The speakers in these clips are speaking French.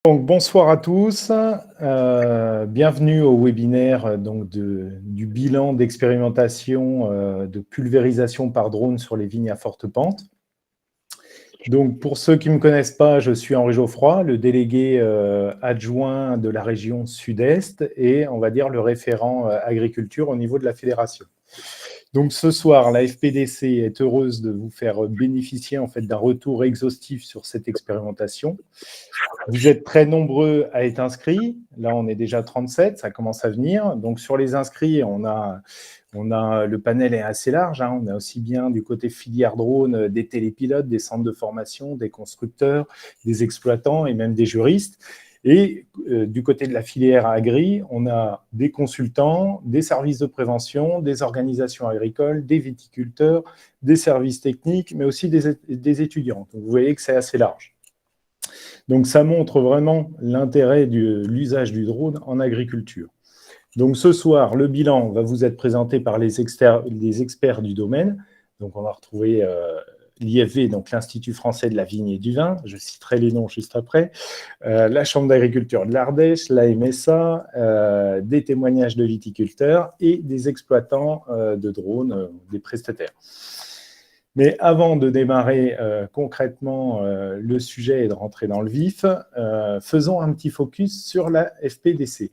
Donc, bonsoir à tous, bienvenue au webinaire du bilan d'expérimentation de pulvérisation par drone sur les vignes à forte pente. Donc, pour ceux qui ne me connaissent pas, je suis Henri Geoffroy, le délégué adjoint de la région Sud-Est et on va dire le référent agriculture au niveau de la fédération. Donc ce soir, la FPDC est heureuse de vous faire bénéficier en fait d'un retour exhaustif sur cette expérimentation. Vous êtes très nombreux à être inscrits. Là, on est déjà 37, ça commence à venir. Donc sur les inscrits, on a le panel est assez large. On a aussi bien du côté filière drone, des télépilotes, des centres de formation, des constructeurs, des exploitants et même des juristes. Et du côté de la filière agri, on a des consultants, des services de prévention, des organisations agricoles, des viticulteurs, des services techniques, mais aussi des étudiants. Donc, vous voyez que c'est assez large. Donc, ça montre vraiment l'intérêt de l'usage du drone en agriculture. Donc, ce soir, le bilan va vous être présenté par les experts du domaine. Donc, on va retrouver l'IFV, donc l'Institut français de la vigne et du vin, je citerai les noms juste après, la Chambre d'agriculture de l'Ardèche, la MSA, des témoignages de viticulteurs et des exploitants de drones, des prestataires. Mais avant de démarrer concrètement le sujet et de rentrer dans le vif, faisons un petit focus sur la FPDC.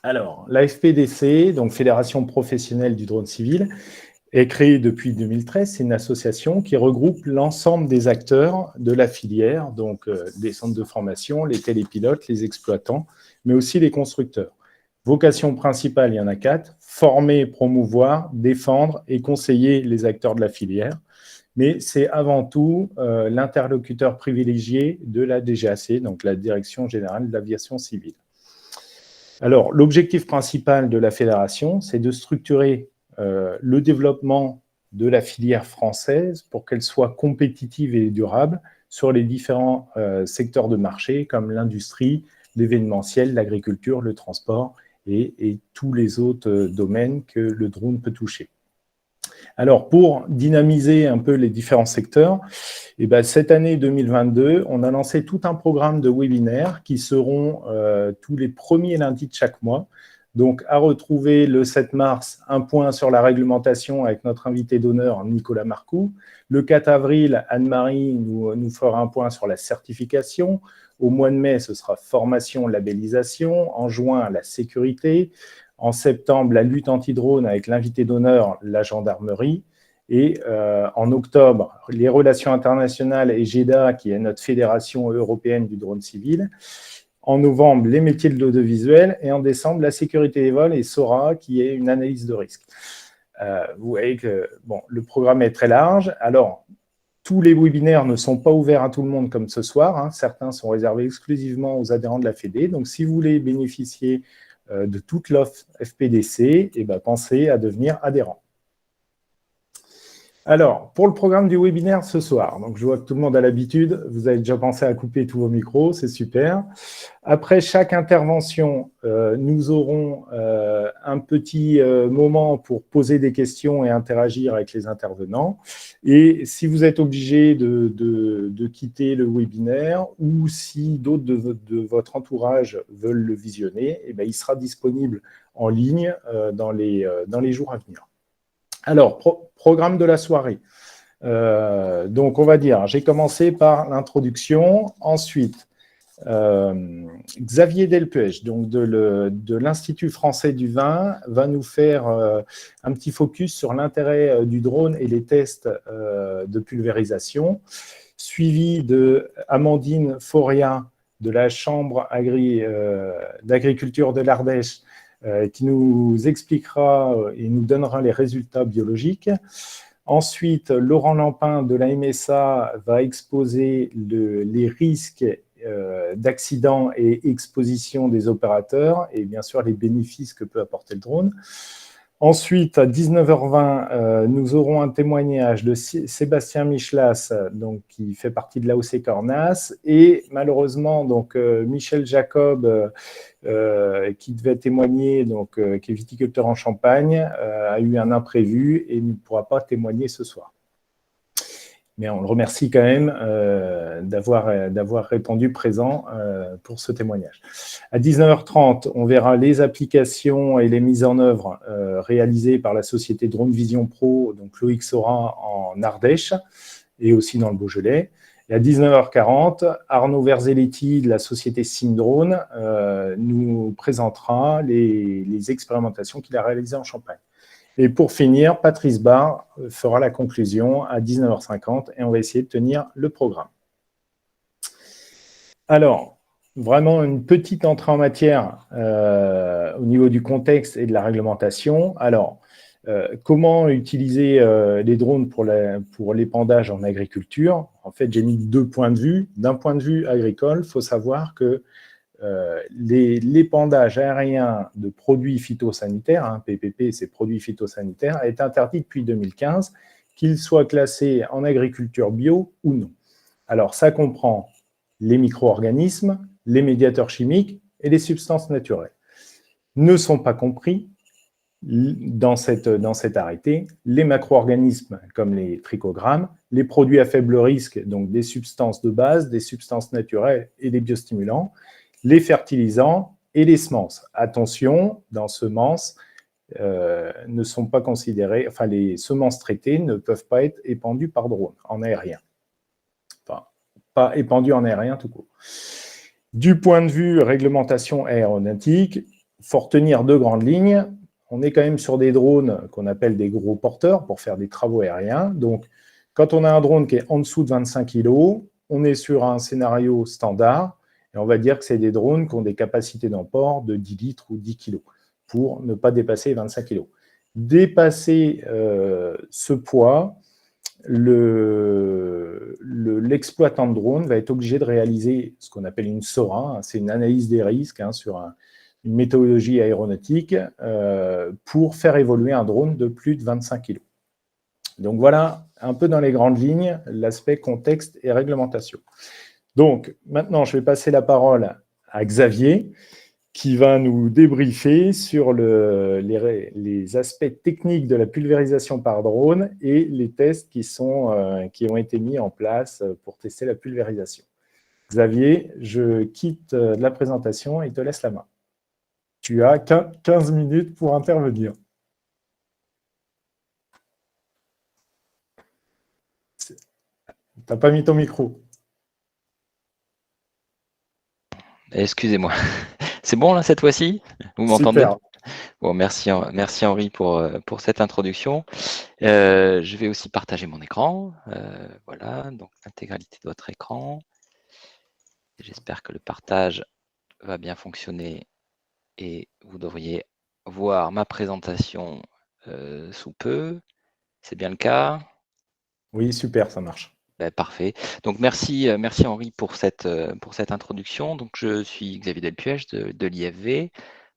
Alors, la FPDC, donc Fédération professionnelle du drone civil, est créée depuis 2013. C'est une association qui regroupe l'ensemble des acteurs de la filière, donc des centres de formation, les télépilotes, les exploitants, mais aussi les constructeurs. Vocation principale, il y en a 4, former, promouvoir, défendre et conseiller les acteurs de la filière. Mais c'est avant tout l'interlocuteur privilégié de la DGAC, donc la Direction générale de l'aviation civile. Alors, l'objectif principal de la fédération, c'est de structurer le développement de la filière française pour qu'elle soit compétitive et durable sur les différents secteurs de marché comme l'industrie, l'événementiel, l'agriculture, le transport et tous les autres domaines que le drone peut toucher. Alors, pour dynamiser un peu les différents secteurs, cette année 2022, on a lancé tout un programme de webinaires qui seront tous les premiers lundis de chaque mois. Donc, à retrouver le 7 mars, un point sur la réglementation avec notre invité d'honneur, Nicolas Marcoux. Le 4 avril, Anne-Marie nous fera un point sur la certification. Au mois de mai, ce sera formation, labellisation. En juin, la sécurité. En septembre, la lutte anti-drone avec l'invité d'honneur, la gendarmerie. Et en octobre, les relations internationales et GEDA, qui est notre fédération européenne du drone civil. En novembre, les métiers de l'audiovisuel. Et en décembre, la sécurité des vols et SORA, qui est une analyse de risque. Vous voyez que le programme est très large. Alors, tous les webinaires ne sont pas ouverts à tout le monde comme ce soir. Certains sont réservés exclusivement aux adhérents de la Fédé. Donc, si vous voulez bénéficier de toute l'offre FPDC, pensez à devenir adhérent. Alors, pour le programme du webinaire ce soir, donc je vois que tout le monde a l'habitude, vous avez déjà pensé à couper tous vos micros, c'est super. Après chaque intervention, nous aurons un petit moment pour poser des questions et interagir avec les intervenants. Et si vous êtes obligé de quitter le webinaire ou si d'autres de votre entourage veulent le visionner, il sera disponible en ligne dans les jours à venir. Alors, programme de la soirée. Donc, on va dire, j'ai commencé par l'introduction. Ensuite, Xavier Delpech, donc de l'Institut français du vin, va nous faire un petit focus sur l'intérêt du drone et les tests de pulvérisation, suivi de Amandine Foria de la Chambre d'agriculture de l'Ardèche, qui nous expliquera et nous donnera les résultats biologiques. Ensuite, Laurent Lampin de la MSA va exposer les risques d'accidents et exposition des opérateurs et bien sûr les bénéfices que peut apporter le drone. Ensuite, à 19h20, nous aurons un témoignage de Sébastien Michelas, donc, qui fait partie de l'AOC Cornas, et malheureusement, donc, Michel Jacob, qui devait témoigner, donc, qui est viticulteur en Champagne, a eu un imprévu et ne pourra pas témoigner ce soir. mais on le remercie quand même d'avoir répondu présent pour ce témoignage. À 19h30, on verra les applications et les mises en œuvre réalisées par la société Drone Vision Pro, donc Loïc Sora en Ardèche, et aussi dans le Beaujolais. Et à 19h40, Arnaud Verzelletti de la société Syndrone nous présentera les expérimentations qu'il a réalisées en Champagne. Et pour finir, Patrice Barre fera la conclusion à 19h50 et on va essayer de tenir le programme. Alors, vraiment une petite entrée en matière au niveau du contexte et de la réglementation. Alors, comment utiliser les drones pour l'épandage en agriculture? En fait, j'ai mis 2 points de vue. D'un point de vue agricole, il faut savoir que l'épandage aérien de produits phytosanitaires, hein, PPP, c'est produits phytosanitaires, est interdit depuis 2015, qu'il soit classé en agriculture bio ou non. Alors, ça comprend les micro-organismes, les médiateurs chimiques et les substances naturelles. Ne sont pas compris dans cet arrêté les macro-organismes comme les trichogrammes, les produits à faible risque, donc des substances de base, des substances naturelles et des biostimulants, les fertilisants et les semences. Attention, dans semences, ne sont pas considérées, enfin les semences traitées ne peuvent pas être épandues par drone en aérien. Enfin, pas épandues en aérien tout court. Du point de vue réglementation aéronautique, il faut retenir 2 grandes lignes. On est quand même sur des drones qu'on appelle des gros porteurs pour faire des travaux aériens. Donc, quand on a un drone qui est en dessous de 25 kg, on est sur un scénario standard. Et on va dire que c'est des drones qui ont des capacités d'emport de 10 litres ou 10 kg pour ne pas dépasser 25 kg. Dépasser ce poids, l'exploitant de drone va être obligé de réaliser ce qu'on appelle une SORA, hein, c'est une analyse des risques sur une méthodologie aéronautique pour faire évoluer un drone de plus de 25 kg. Donc voilà, un peu dans les grandes lignes, l'aspect contexte et réglementation. Donc, maintenant, je vais passer la parole à Xavier, qui va nous débriefer sur les aspects techniques de la pulvérisation par drone et les tests qui ont été mis en place pour tester la pulvérisation. Xavier, je quitte la présentation et te laisse la main. Tu as 15 minutes pour intervenir. Tu n'as pas mis ton micro. Excusez-moi. C'est bon là cette fois-ci? Vous m'entendez? Bon, merci Henri pour cette introduction. Je vais aussi partager mon écran. Voilà, donc l'intégralité de votre écran. J'espère que le partage va bien fonctionner et vous devriez voir ma présentation sous peu. C'est bien le cas? Oui, super, ça marche. Parfait. Donc merci Henri pour cette introduction. Donc je suis Xavier Delpuech de l'IFV.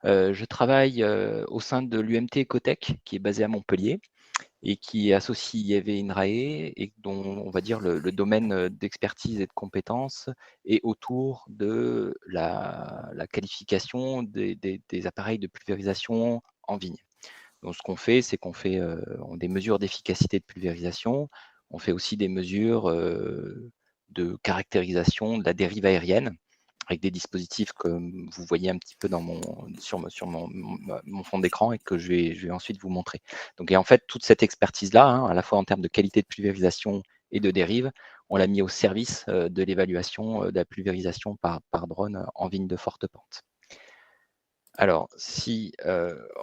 Je travaille au sein de l'UMT Ecotech qui est basé à Montpellier et qui associe IFV Inrae et dont on va dire le domaine d'expertise et de compétences est autour de la qualification des appareils de pulvérisation en vigne. Donc ce qu'on fait, c'est qu'on fait des mesures d'efficacité de pulvérisation. On fait aussi des mesures de caractérisation de la dérive aérienne avec des dispositifs que vous voyez un petit peu sur mon fond d'écran et que je vais ensuite vous montrer. Donc, et en fait, toute cette expertise-là, hein, à la fois en termes de qualité de pulvérisation et de dérive, on l'a mis au service de l'évaluation de la pulvérisation par drone en vigne de forte pente. Alors, si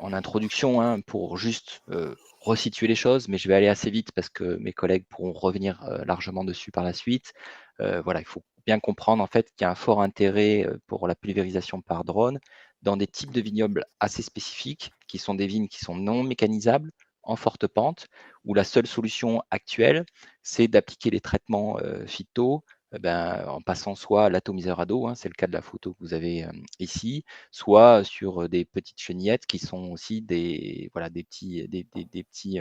en introduction, hein, pour juste resituer les choses, mais je vais aller assez vite parce que mes collègues pourront revenir largement dessus par la suite. Voilà, il faut bien comprendre en fait qu'il y a un fort intérêt pour la pulvérisation par drone dans des types de vignobles assez spécifiques, qui sont des vignes qui sont non mécanisables, en forte pente, où la seule solution actuelle, c'est d'appliquer les traitements phyto en passant soit à l'atomiseur à dos, hein, c'est le cas de la photo que vous avez ici, soit sur des petites chenillettes qui sont aussi des petits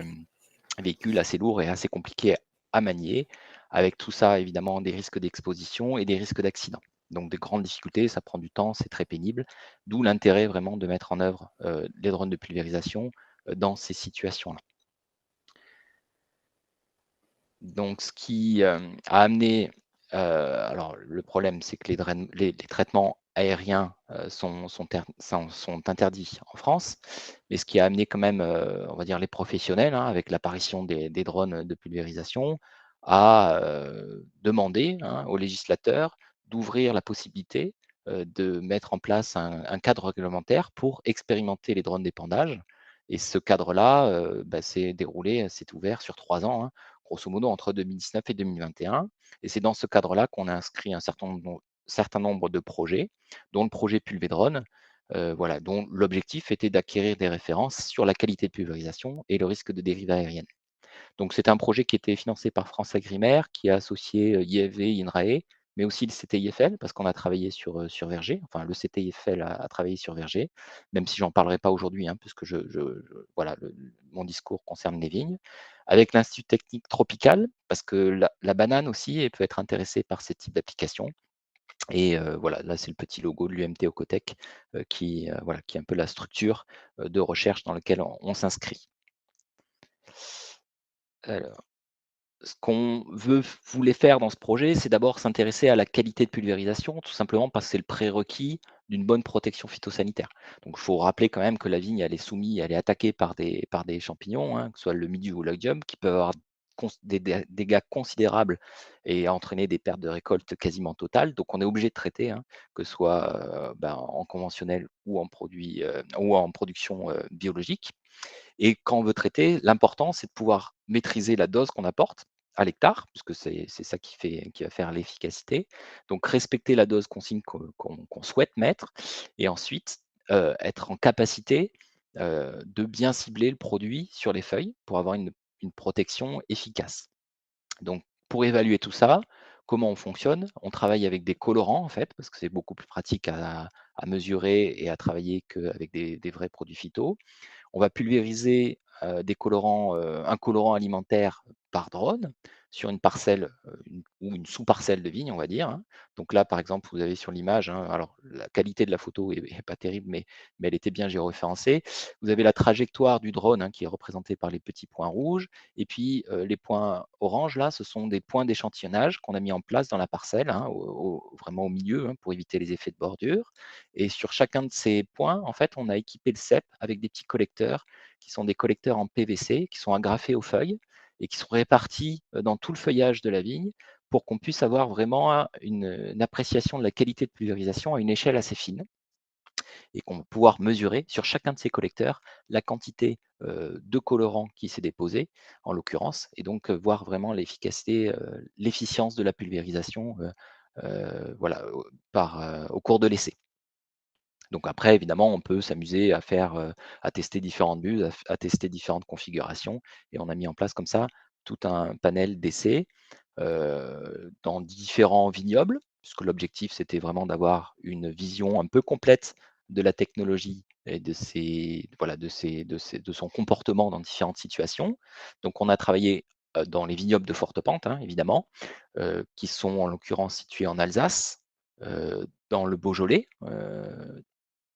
véhicules assez lourds et assez compliqués à manier, avec tout ça évidemment des risques d'exposition et des risques d'accident. Donc des grandes difficultés, ça prend du temps, c'est très pénible, d'où l'intérêt vraiment de mettre en œuvre les drones de pulvérisation dans ces situations-là. Donc, ce qui a amené, alors le problème, c'est que les traitements aériens sont interdits en France, mais ce qui a amené quand même, on va dire, les professionnels, hein, avec l'apparition des drones de pulvérisation, à demander, hein, aux législateurs d'ouvrir la possibilité de mettre en place un cadre réglementaire pour expérimenter les drones d'épandage. Et ce cadre-là, s'est ouvert sur 3 ans, hein, grosso modo entre 2019 et 2021. Et c'est dans ce cadre-là qu'on a inscrit un certain nombre de projets, dont le projet Pulvédrone, voilà, dont l'objectif était d'acquérir des références sur la qualité de pulvérisation et le risque de dérive aérienne. Donc c'était un projet qui était financé par France Agrimer, qui a associé IFV, INRAE, mais aussi le CTIFL, parce qu'on a travaillé sur Verger. Enfin, le CTIFL a travaillé sur Verger, même si j'en parlerai pas aujourd'hui, hein, puisque voilà, mon discours concerne les vignes. Avec l'Institut technique tropical, parce que la banane aussi elle peut être intéressée par ce type d'application. Et voilà, là, c'est le petit logo de l'UMT Ocotech voilà, qui est un peu la structure de recherche dans laquelle on s'inscrit. Alors, ce qu'on voulait faire dans ce projet, c'est d'abord s'intéresser à la qualité de pulvérisation, tout simplement parce que c'est le prérequis d'une bonne protection phytosanitaire. Donc, il faut rappeler quand même que la vigne, elle est attaquée par des champignons, hein, que ce soit le mildiou ou l'oïdium, qui peuvent avoir des dégâts considérables et entraîner des pertes de récolte quasiment totales. Donc, on est obligé de traiter, hein, que ce soit en conventionnel ou ou en production biologique. Et quand on veut traiter, l'important, c'est de pouvoir maîtriser la dose qu'on apporte à l'hectare, puisque c'est ça qui va faire l'efficacité. Donc, respecter la dose consigne qu'on souhaite mettre et ensuite être en capacité de bien cibler le produit sur les feuilles pour avoir une protection efficace. Donc, pour évaluer tout ça, comment on fonctionne? On travaille avec des colorants, en fait, parce que c'est beaucoup plus pratique à mesurer et à travailler qu'avec des vrais produits phyto. On va pulvériser un colorant alimentaire par drone sur une parcelle ou une sous-parcelle de vigne, on va dire, hein. Donc là, par exemple, vous avez sur l'image, hein, alors la qualité de la photo est pas terrible, mais elle était bien géoréférencée. Vous avez la trajectoire du drone, hein, qui est représentée par les petits points rouges. Et puis les points oranges, là, ce sont des points d'échantillonnage qu'on a mis en place dans la parcelle, hein, vraiment au milieu, hein, pour éviter les effets de bordure. Et sur chacun de ces points, en fait, on a équipé le cep avec des petits collecteurs qui sont des collecteurs en PVC, qui sont agrafés aux feuilles et qui sont répartis dans tout le feuillage de la vigne pour qu'on puisse avoir vraiment une appréciation de la qualité de pulvérisation à une échelle assez fine et qu'on va pouvoir mesurer sur chacun de ces collecteurs la quantité de colorant qui s'est déposé, en l'occurrence, et donc voir vraiment l'efficacité, l'efficience de la pulvérisation voilà, au cours de l'essai. Donc après, évidemment, on peut s'amuser à tester différentes bulles, à tester différentes configurations et on a mis en place comme ça tout un panel d'essais, dans différents vignobles, puisque l'objectif, c'était vraiment d'avoir une vision un peu complète de la technologie et de son comportement dans différentes situations. Donc on a travaillé, dans les vignobles de forte pente, hein, évidemment, qui sont en l'occurrence situés en Alsace, dans le Beaujolais,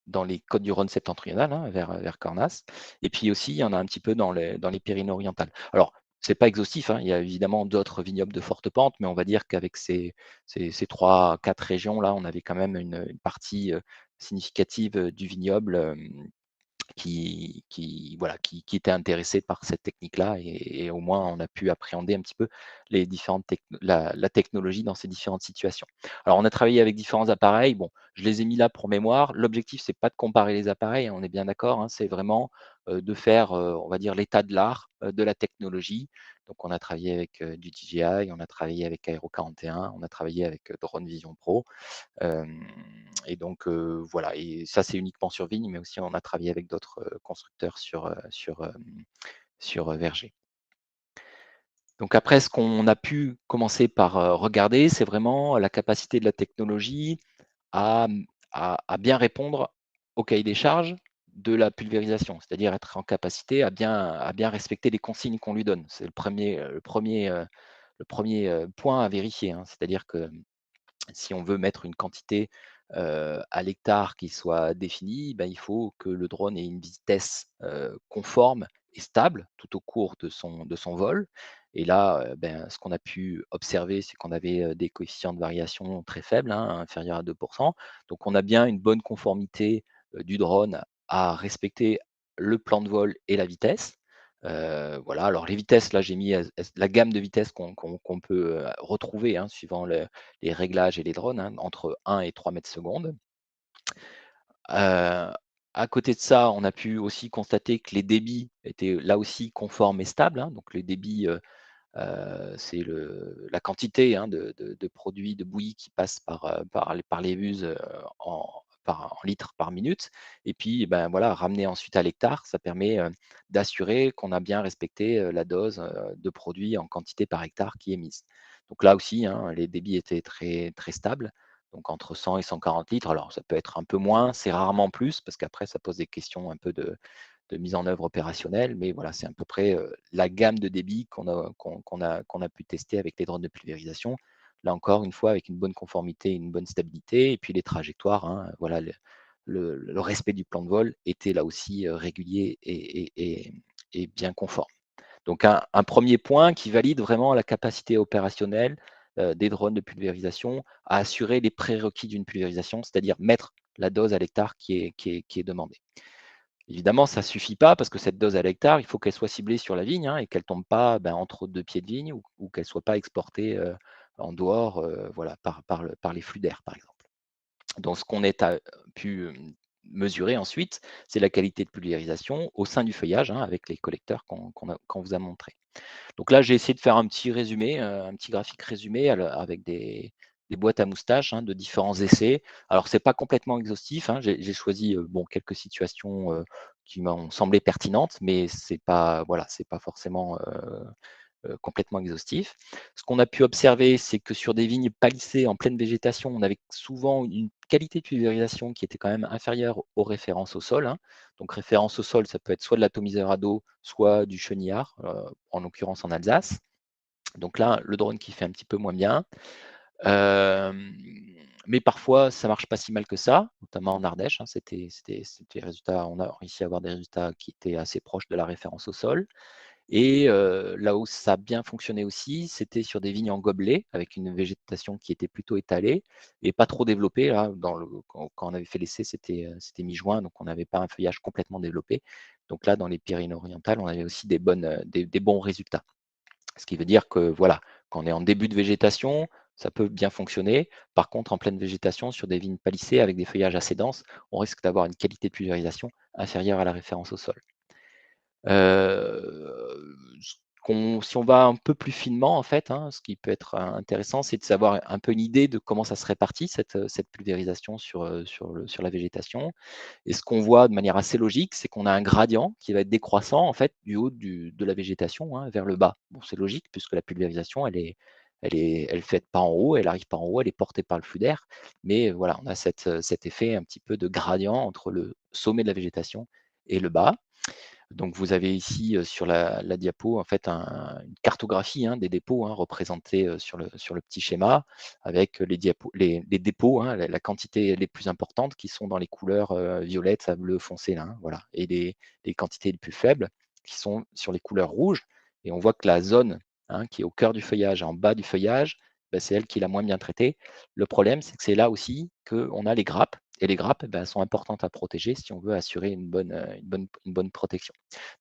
dans les Côtes-du-Rhône septentrionales, hein, vers Cornas. Et puis aussi, il y en a un petit peu dans les Pyrénées-Orientales. Alors, c'est pas exhaustif, hein, il y a évidemment d'autres vignobles de forte pente, mais on va dire qu'avec ces 3-4 régions-là, on avait quand même une partie significative du vignoble voilà, qui étaient intéressés par cette technique-là et au moins on a pu appréhender un petit peu la technologie dans ces différentes situations. Alors on a travaillé avec différents appareils, bon, je les ai mis là pour mémoire. L'objectif, c'est pas de comparer les appareils, hein, on est bien d'accord, hein, c'est vraiment de faire, on va dire, l'état de l'art de la technologie. Donc on a travaillé avec du DJI, on a travaillé avec Aero 41, on a travaillé avec Drone Vision Pro. Et donc voilà, et ça c'est uniquement sur vigne, mais aussi on a travaillé avec d'autres constructeurs sur Verger. Donc après, ce qu'on a pu commencer par regarder, c'est vraiment la capacité de la technologie à, à bien répondre au cahier des charges de la pulvérisation, c'est-à-dire être en capacité à bien respecter les consignes qu'on lui donne. C'est le premier point à vérifier, hein. C'est-à-dire que si on veut mettre une quantité à l'hectare qui soit définie, ben, il faut que le drone ait une vitesse conforme et stable tout au cours de son vol. Et là, ce qu'on a pu observer, c'est qu'on avait des coefficients de variation très faibles, hein, inférieurs à 2%. Donc on a bien une bonne conformité du drone à respecter le plan de vol et la vitesse. Voilà, alors les vitesses, là, j'ai mis la gamme de vitesses qu'on peut retrouver, hein, suivant les réglages et les drones, hein, entre 1 et 3 mètres secondes. À côté de ça, on a pu aussi constater que les débits étaient là aussi conformes et stables, hein. Donc les débits, c'est la quantité, hein, de produits de bouillie qui passe par les buses en litres par minute. Et puis, ben, voilà, ramener ensuite à l'hectare, ça permet d'assurer qu'on a bien respecté la dose de produits en quantité par hectare qui est mise. Donc là aussi, hein, les débits étaient très, très stables, donc entre 100 et 140 litres. Alors ça peut être un peu moins, c'est rarement plus, parce qu'après ça pose des questions un peu de mise en œuvre opérationnelle, mais voilà, c'est à peu près la gamme de débit qu'on a pu tester avec les drones de pulvérisation. Là encore, une fois, avec une bonne conformité, une bonne stabilité, et puis les trajectoires, hein, voilà, le respect du plan de vol était là aussi régulier et bien conforme. Donc un premier point qui valide vraiment la capacité opérationnelle des drones de pulvérisation à assurer les prérequis d'une pulvérisation, c'est-à-dire mettre la dose à l'hectare qui est demandée. Évidemment, ça ne suffit pas parce que cette dose à l'hectare, il faut qu'elle soit ciblée sur la vigne, hein, et qu'elle ne tombe pas entre deux pieds de vigne, ou qu'elle ne soit pas exportée en dehors, voilà, par les flux d'air, par exemple. Donc, ce qu'on a pu mesurer ensuite, c'est la qualité de pulvérisation au sein du feuillage, hein, avec les collecteurs qu'on vous a montrés. Donc là, j'ai essayé de faire un petit résumé, un petit graphique résumé avec des boîtes à moustaches, hein, de différents essais. Alors, c'est pas complètement exhaustif, hein. J'ai choisi bon, quelques situations qui m'ont semblé pertinentes, mais c'est pas, voilà, c'est pas forcément complètement exhaustif. Ce qu'on a pu observer, c'est que sur des vignes palissées en pleine végétation, on avait souvent une qualité de pulvérisation qui était quand même inférieure aux références au sol, hein. Donc référence au sol, ça peut être soit de l'atomiseur à dos, soit du chenillard, en l'occurrence en Alsace. Donc là, le drone qui fait un petit peu moins bien. Mais parfois, ça marche pas si mal que ça, notamment en Ardèche, hein, on a réussi à avoir des résultats qui étaient assez proches de la référence au sol. Et là où ça a bien fonctionné aussi, c'était sur des vignes en gobelet, avec une végétation qui était plutôt étalée et pas trop développée. Là, quand on avait fait l'essai, c'était mi-juin, donc on n'avait pas un feuillage complètement développé. Donc là, dans les Pyrénées-Orientales, on avait aussi des bons résultats. Ce qui veut dire que voilà, quand on est en début de végétation, ça peut bien fonctionner. Par contre, en pleine végétation, sur des vignes palissées avec des feuillages assez denses, on risque d'avoir une qualité de pulvérisation inférieure à la référence au sol. Si on va un peu plus finement, en fait, hein, ce qui peut être intéressant, c'est de savoir un peu une idée de comment ça se répartit, cette pulvérisation sur la végétation. Et ce qu'on voit de manière assez logique, c'est qu'on a un gradient qui va être décroissant, en fait, du haut de la végétation, hein, vers le bas. Bon, c'est logique puisque la pulvérisation, elle fait pas en haut, elle arrive pas en haut, elle est portée par le flux d'air. Mais voilà, on a cet effet un petit peu de gradient entre le sommet de la végétation et le bas. Donc vous avez ici sur la diapo en fait une cartographie, hein, des dépôts, hein, représentés sur le petit schéma, avec les dépôts, hein, la quantité les plus importantes qui sont dans les couleurs violettes à bleu foncé là, hein, voilà, et les quantités les plus faibles qui sont sur les couleurs rouges. Et on voit que la zone, hein, qui est au cœur du feuillage, en bas du feuillage, ben, c'est elle qui est la moins bien traitée. Le problème, c'est que c'est là aussi qu'on a les grappes. Et les grappes, ben, sont importantes à protéger si on veut assurer une bonne protection.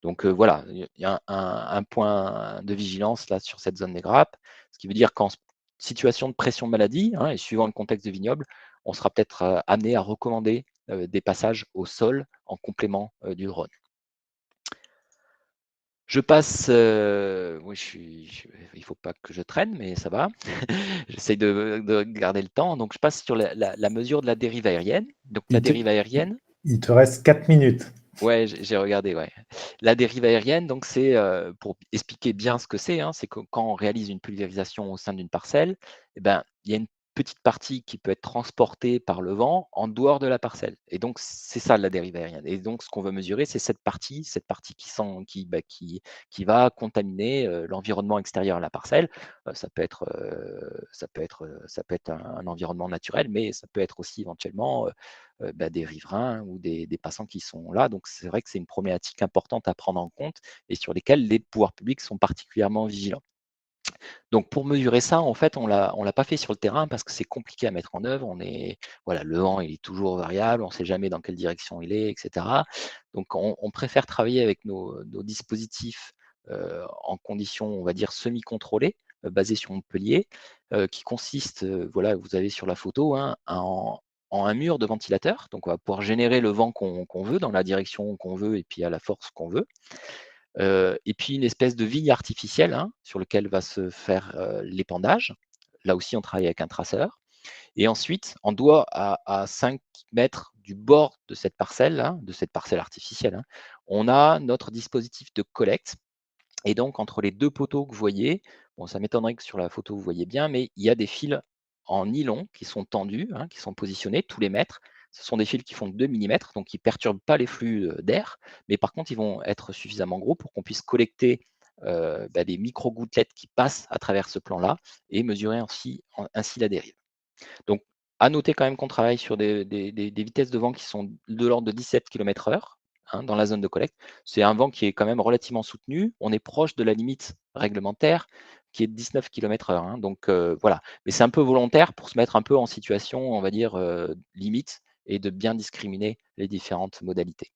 Donc voilà, il y a un point de vigilance là sur cette zone des grappes, ce qui veut dire qu'en situation de pression de maladie, hein, et suivant le contexte de vignoble, on sera peut-être amené à recommander des passages au sol en complément du drone. Je passe, oui, il ne faut pas que je traîne, mais ça va. J'essaye de garder le temps. Donc, je passe sur la mesure de la dérive aérienne. Donc, la Il te, dérive aérienne, il te reste 4 minutes. ouais, j'ai regardé, ouais. La dérive aérienne, donc c'est, pour expliquer bien ce que c'est que quand on réalise une pulvérisation au sein d'une parcelle, eh ben, il y a une petite partie qui peut être transportée par le vent en dehors de la parcelle. Et donc c'est ça la dérive aérienne. Et donc ce qu'on veut mesurer, c'est cette partie qui va contaminer, l'environnement extérieur à la parcelle. Ça peut être un environnement naturel, mais ça peut être aussi éventuellement, des riverains ou des passants qui sont là. Donc c'est vrai que c'est une problématique importante à prendre en compte et sur lesquelles les pouvoirs publics sont particulièrement vigilants. Donc pour mesurer ça, en fait, on l'a pas fait sur le terrain parce que c'est compliqué à mettre en œuvre. Voilà, le vent, il est toujours variable, on ne sait jamais dans quelle direction il est, etc. Donc on préfère travailler avec nos dispositifs en conditions, on va dire, semi-contrôlées, basés sur Montpellier, qui consistent, voilà, vous avez sur la photo, hein, en un mur de ventilateur. Donc on va pouvoir générer le vent qu'on veut, dans la direction qu'on veut et puis à la force qu'on veut. Et puis une espèce de vigne artificielle, hein, sur lequel va se faire l'épandage. Là aussi, on travaille avec un traceur. Et ensuite, on doit, à 5 mètres du bord de cette parcelle, hein, de cette parcelle artificielle, hein, on a notre dispositif de collecte. Et donc, entre les deux poteaux que vous voyez, bon, ça m'étonnerait que sur la photo vous voyez bien, mais il y a des fils en nylon qui sont tendus, hein, qui sont positionnés tous les mètres. Ce sont des fils qui font 2 millimètres, donc ils ne perturbent pas les flux d'air, mais par contre, ils vont être suffisamment gros pour qu'on puisse collecter des micro-gouttelettes qui passent à travers ce plan-là et mesurer ainsi la dérive. Donc, à noter quand même qu'on travaille sur des vitesses de vent qui sont de l'ordre de 17 km/h, hein, dans la zone de collecte. C'est un vent qui est quand même relativement soutenu. On est proche de la limite réglementaire qui est de 19 km/h, hein. Donc voilà. Mais c'est un peu volontaire pour se mettre un peu en situation, on va dire, limite et de bien discriminer les différentes modalités.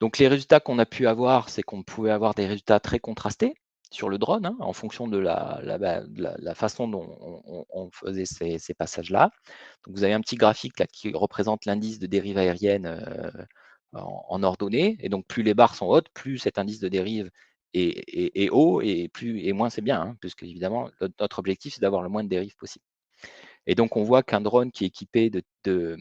Donc les résultats qu'on a pu avoir, c'est qu'on pouvait avoir des résultats très contrastés sur le drone, hein, en fonction de la façon dont on faisait ces passages-là. Donc vous avez un petit graphique là, qui représente l'indice de dérive aérienne en ordonnée. Et donc plus les barres sont hautes, plus cet indice de dérive est haut, et moins c'est bien, hein, puisque évidemment notre objectif c'est d'avoir le moins de dérive possible. Et donc, on voit qu'un drone qui est équipé de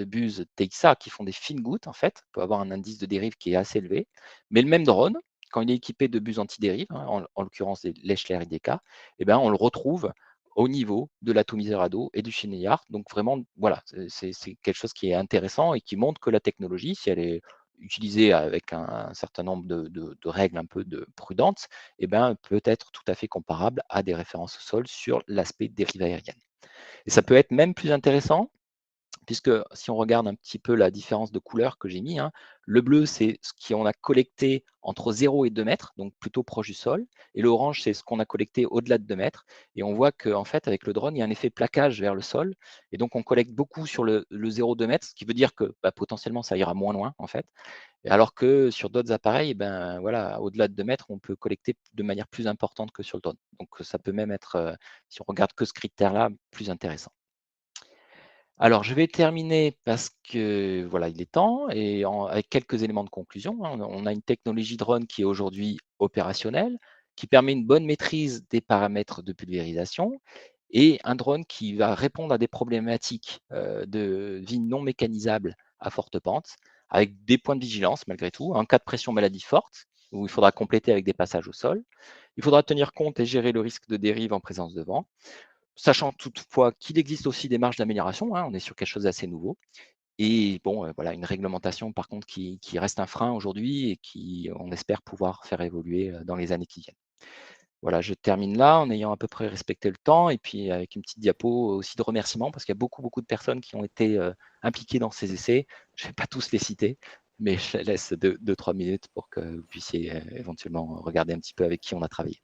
buses TXA qui font des fines gouttes, en fait, peut avoir un indice de dérive qui est assez élevé. Mais le même drone, quand il est équipé de buses anti-dérive, hein, en l'occurrence des Lechler IDK, eh ben, on le retrouve au niveau de l'atomiseur à dos et du Chineyard. Donc vraiment, voilà, c'est quelque chose qui est intéressant et qui montre que la technologie, si elle est utilisée avec un certain nombre de règles un peu prudentes, eh ben, peut être tout à fait comparable à des références au sol sur l'aspect dérive aérienne. Et ça peut être même plus intéressant, puisque si on regarde un petit peu la différence de couleur que j'ai mis, hein, le bleu, c'est ce qu'on a collecté entre 0 et 2 mètres, donc plutôt proche du sol, et l'orange, c'est ce qu'on a collecté au-delà de 2 mètres. Et on voit qu'en fait, avec le drone, il y a un effet plaquage vers le sol, et donc on collecte beaucoup sur le 0,2 mètres, ce qui veut dire que potentiellement, ça ira moins loin, en fait. Alors que sur d'autres appareils, ben, voilà, au-delà de 2 mètres, on peut collecter de manière plus importante que sur le drone. Donc ça peut même être, si on regarde que ce critère-là, plus intéressant. Alors, je vais terminer parce que voilà, il est temps et avec quelques éléments de conclusion, hein. On a une technologie drone qui est aujourd'hui opérationnelle, qui permet une bonne maîtrise des paramètres de pulvérisation, et un drone qui va répondre à des problématiques de vie non mécanisable à forte pente, avec des points de vigilance malgré tout. En cas de pression maladie forte, où il faudra compléter avec des passages au sol, il faudra tenir compte et gérer le risque de dérive en présence de vent, sachant toutefois qu'il existe aussi des marges d'amélioration, hein, on est sur quelque chose d'assez nouveau. Et bon, voilà, une réglementation par contre qui reste un frein aujourd'hui et qui, on espère pouvoir faire évoluer dans les années qui viennent. Voilà, je termine là en ayant à peu près respecté le temps et puis avec une petite diapo aussi de remerciements parce qu'il y a beaucoup, beaucoup de personnes qui ont été impliquées dans ces essais. Je ne vais pas tous les citer, mais je laisse 2-3 minutes pour que vous puissiez éventuellement regarder un petit peu avec qui on a travaillé.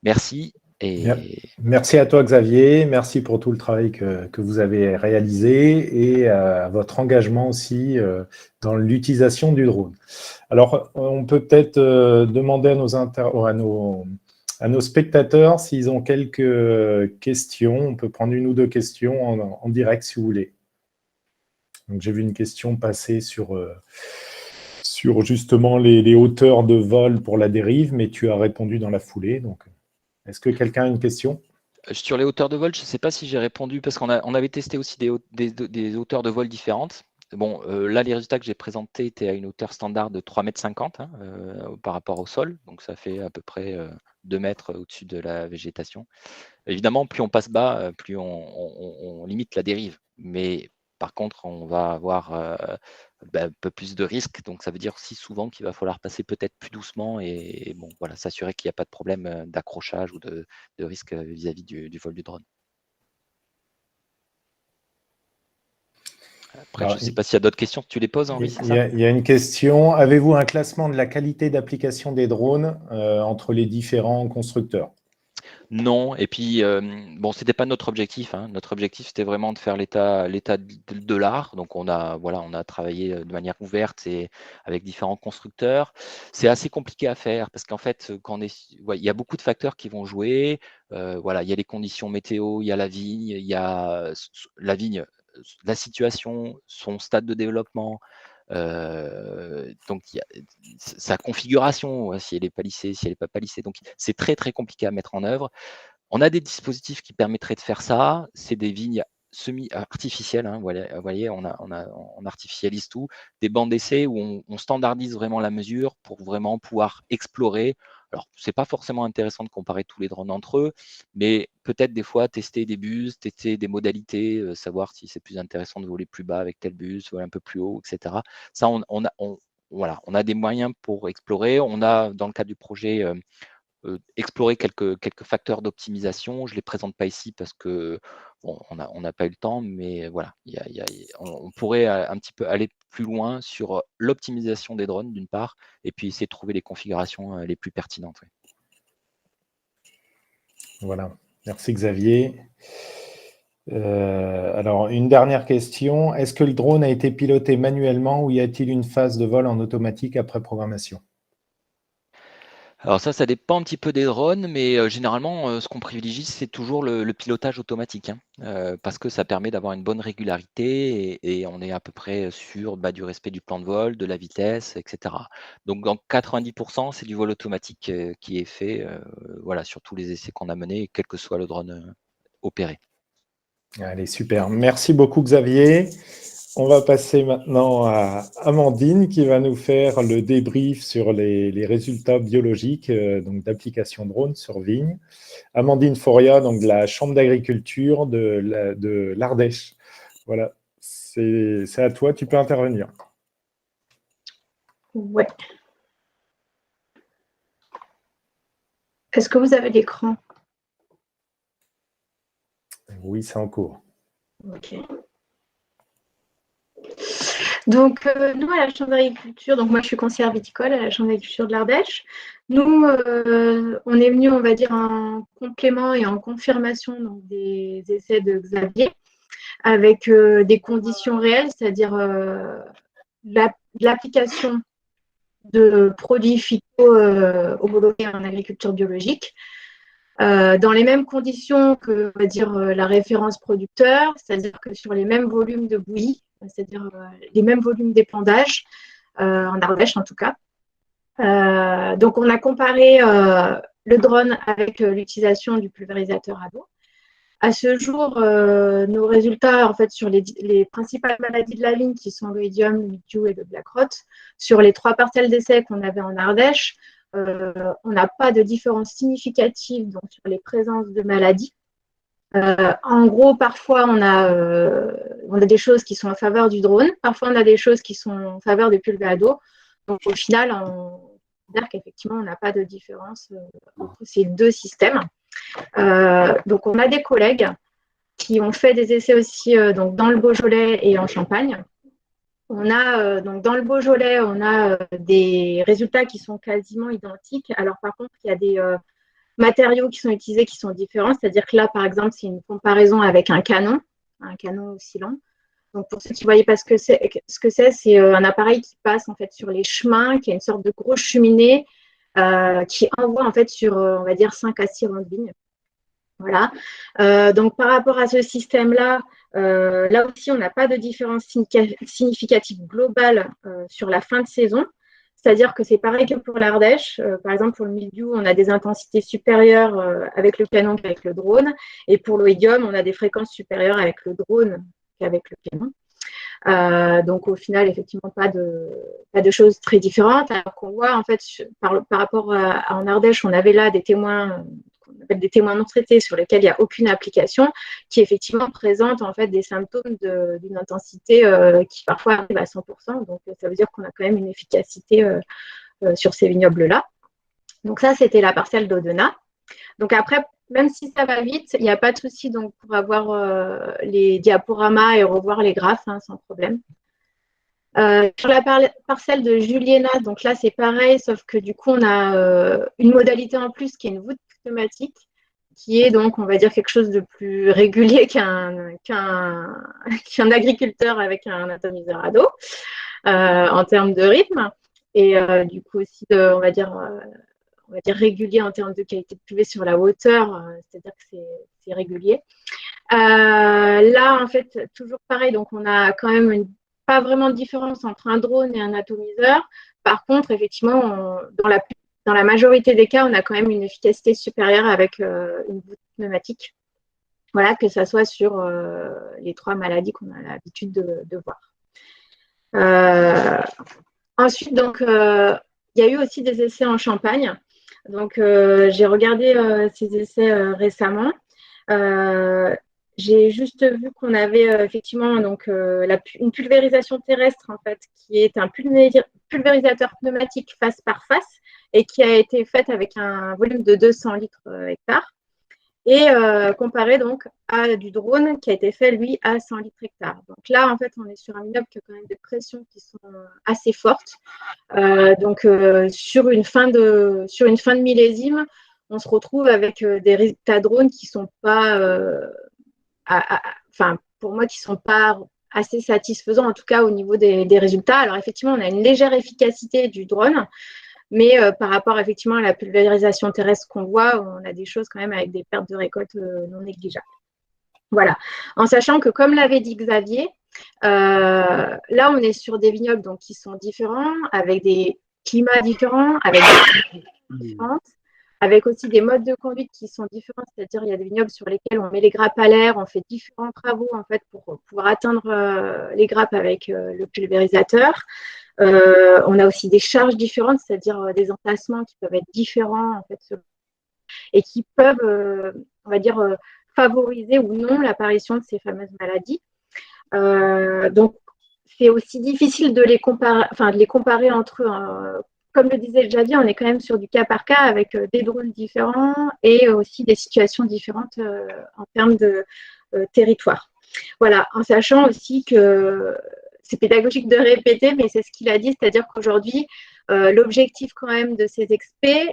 Merci. Bien. Et Merci à toi, Xavier. Merci pour tout le travail que vous avez réalisé et votre engagement aussi dans l'utilisation du drone. Alors, on peut peut-être demander à nos spectateurs s'ils ont quelques questions. On peut prendre une ou deux questions en direct si vous voulez. Donc, j'ai vu une question passer sur justement les hauteurs de vol pour la dérive, mais tu as répondu dans la foulée. Donc, est-ce que quelqu'un a une question ? sur les hauteurs de vol, je ne sais pas si j'ai répondu parce on avait testé aussi des hauteurs de vol différentes. Bon, là, les résultats que j'ai présentés étaient à une hauteur standard de 3,50 m, hein, par rapport au sol. Donc, ça fait à peu près 2 mètres au-dessus de la végétation. Évidemment, plus on passe bas, plus on limite la dérive. Mais par contre, on va avoir un peu plus de risques. Donc, ça veut dire aussi souvent qu'il va falloir passer peut-être plus doucement et bon, voilà, s'assurer qu'il n'y a pas de problème d'accrochage ou de risque vis-à-vis du vol du drone. Après, je ne sais pas s'il y a d'autres questions, tu les poses, Henri, c'est ça? Il y a une question. Avez-vous un classement de la qualité d'application des drones entre les différents constructeurs? Non, et puis, bon, c'était pas notre objectif, hein. Notre objectif, c'était vraiment de faire l'état de l'art. Donc on a voilà, on a travaillé, de manière ouverte et avec différents constructeurs. C'est assez compliqué à faire parce qu'en fait, quand on est ouais, il y a beaucoup de facteurs qui vont jouer. Voilà, il y a les conditions météo, il y a la vigne, il y a la vigne, la situation, son stade de développement, donc il y a sa configuration, ouais, si elle est palissée, si elle est pas palissée. Donc c'est très, très compliqué à mettre en œuvre. On a des dispositifs qui permettraient de faire ça. C'est des vignes semi-artificielles, hein, voilà, vous voyez, on artificialise tout. Des bancs d'essai où on standardise vraiment la mesure pour vraiment pouvoir explorer. Alors, c'est pas forcément intéressant de comparer tous les drones entre eux, mais peut-être des fois tester des bus, tester des modalités, savoir si c'est plus intéressant de voler plus bas avec tel bus, voler un peu plus haut, etc. Ça, voilà, on a des moyens pour explorer. On a, dans le cadre du projet, explorer quelques facteurs d'optimisation. Je ne les présente pas ici parce que bon, on n'a pas eu le temps, mais voilà, on pourrait un petit peu aller plus loin sur l'optimisation des drones d'une part, et puis essayer de trouver les configurations les plus pertinentes. Oui. Voilà. Merci Xavier. Alors, une dernière question. Est-ce que le drone a été piloté manuellement ou y a-t-il une phase de vol en automatique après programmation? Alors ça dépend un petit peu des drones, mais généralement, ce qu'on privilégie, c'est toujours le pilotage automatique, hein, parce que ça permet d'avoir une bonne régularité et on est à peu près sûr, bah, du respect du plan de vol, de la vitesse, et cetera. Donc dans 90 c'est du vol automatique, qui est fait, voilà, sur tous les essais qu'on a menés, quel que soit le drone, opéré. Allez, super. Merci beaucoup Xavier. On va passer maintenant à Amandine qui va nous faire le débrief sur les résultats biologiques donc d'application drone sur vigne. Amandine Foria, donc de la Chambre d'agriculture de l'Ardèche. Voilà, c'est à toi, tu peux intervenir. Ouais. Est-ce que vous avez l'écran? Oui, c'est en cours. Ok. Donc, nous, à la Chambre d'agriculture, donc moi, je suis conseillère viticole à la Chambre d'agriculture de l'Ardèche. Nous, on est venu, on va dire, en complément et en confirmation donc, des essais de Xavier avec des conditions réelles, c'est-à-dire l'application de produits phyto homologués en agriculture biologique. Dans les mêmes conditions que, on va dire, la référence producteur, c'est-à-dire que sur les mêmes volumes de bouillie, c'est-à-dire les mêmes volumes d'épandage, en Ardèche en tout cas. Donc, on a comparé le drone avec l'utilisation du pulvérisateur à l'eau. À ce jour, nos résultats, en fait, sur les principales maladies de la vigne, qui sont l'oïdium, le mildiou et le black rot, sur les 3 parcelles d'essai qu'on avait en Ardèche, on n'a pas de différence significative donc, sur les présences de maladies. En gros, parfois, on a des choses qui sont en faveur du drone, parfois, on a des choses qui sont en faveur des pulvéados. Donc, au final, on considère qu'effectivement, on n'a pas de différence entre ces 2 systèmes. Donc, on a des collègues qui ont fait des essais aussi donc dans le Beaujolais et en Champagne. On a donc dans le Beaujolais, on a des résultats qui sont quasiment identiques. Alors par contre, il y a des matériaux qui sont utilisés qui sont différents. C'est-à-dire que là, par exemple, c'est une comparaison avec un canon oscillant. Donc pour ceux qui ne voyaient pas ce que c'est un appareil qui passe en fait sur les chemins, qui a une sorte de grosse cheminée qui envoie en fait sur, on va dire, 5 à 6 rangs de vigne. Voilà. Donc, par rapport à ce système-là, là aussi, on n'a pas de différence significative globale sur la fin de saison. C'est-à-dire que c'est pareil que pour l'Ardèche. Par exemple, pour le mildiou, on a des intensités supérieures avec le canon qu'avec le drone. Et pour l'oïdium, on a des fréquences supérieures avec le drone qu'avec le canon. Donc, au final, effectivement, pas de choses très différentes. Alors qu'on voit, en fait, par rapport en Ardèche, on avait là des témoins qu'on appelle des témoins non traités sur lesquels il n'y a aucune application, qui effectivement présentent en fait des symptômes d'une intensité qui parfois arrive à 100%. Donc, ça veut dire qu'on a quand même une efficacité sur ces vignobles-là. Donc, ça, c'était la parcelle d'Audenat. Donc, après, même si ça va vite, il n'y a pas de souci donc, pour avoir les diaporamas et revoir les graphes sans problème. Sur la parcelle de Juliena, donc là c'est pareil, sauf que du coup on a une modalité en plus qui est une voûte pneumatique, qui est donc, on va dire, quelque chose de plus régulier qu'un agriculteur avec un atomiseur à dos en termes de rythme. Et du coup aussi, on va dire régulier en termes de qualité de cuvée sur la hauteur, c'est-à-dire que c'est régulier. Là, en fait, toujours pareil, donc on a quand même pas vraiment de différence entre un drone et un atomiseur. Par contre, effectivement, dans la majorité des cas, on a quand même une efficacité supérieure avec une voûte pneumatique. Voilà, que ça soit sur les 3 maladies qu'on a l'habitude de voir. Ensuite, donc, il y a eu aussi des essais en Champagne. Donc, j'ai regardé ces essais récemment. J'ai juste vu qu'on avait effectivement donc, une pulvérisation terrestre, en fait, qui est un pulvérisateur pneumatique face par face et qui a été faite avec un volume de 200 litres hectare. Et comparé donc à du drone qui a été fait, lui, à 100 litres hectare. Donc là, en fait, on est sur un immeuble qui a quand même des pressions qui sont assez fortes. Donc, sur une fin de millésime, on se retrouve avec des résultats drone qui ne sont pas, pour moi, qui ne sont pas assez satisfaisants, en tout cas au niveau des résultats. Alors, effectivement, on a une légère efficacité du drone, mais par rapport effectivement à la pulvérisation terrestre qu'on voit, on a des choses quand même avec des pertes de récolte non négligeables. Voilà. En sachant que, comme l'avait dit Xavier, là, on est sur des vignobles donc, qui sont différents, avec des climats différents, avec des différentes, avec aussi des modes de conduite qui sont différents, c'est-à-dire il y a des vignobles sur lesquels on met les grappes à l'air, on fait différents travaux en fait pour pouvoir atteindre les grappes avec le pulvérisateur. On a aussi des charges différentes, c'est-à-dire des emplacements qui peuvent être différents en fait, et qui peuvent, on va dire, favoriser ou non l'apparition de ces fameuses maladies. Donc, c'est aussi difficile de les comparer entre eux. Comme le disait Javier, on est quand même sur du cas par cas avec des drones différents et aussi des situations différentes en termes de territoire. Voilà, en sachant aussi que c'est pédagogique de répéter, mais c'est ce qu'il a dit, c'est-à-dire qu'aujourd'hui, l'objectif quand même de ces experts,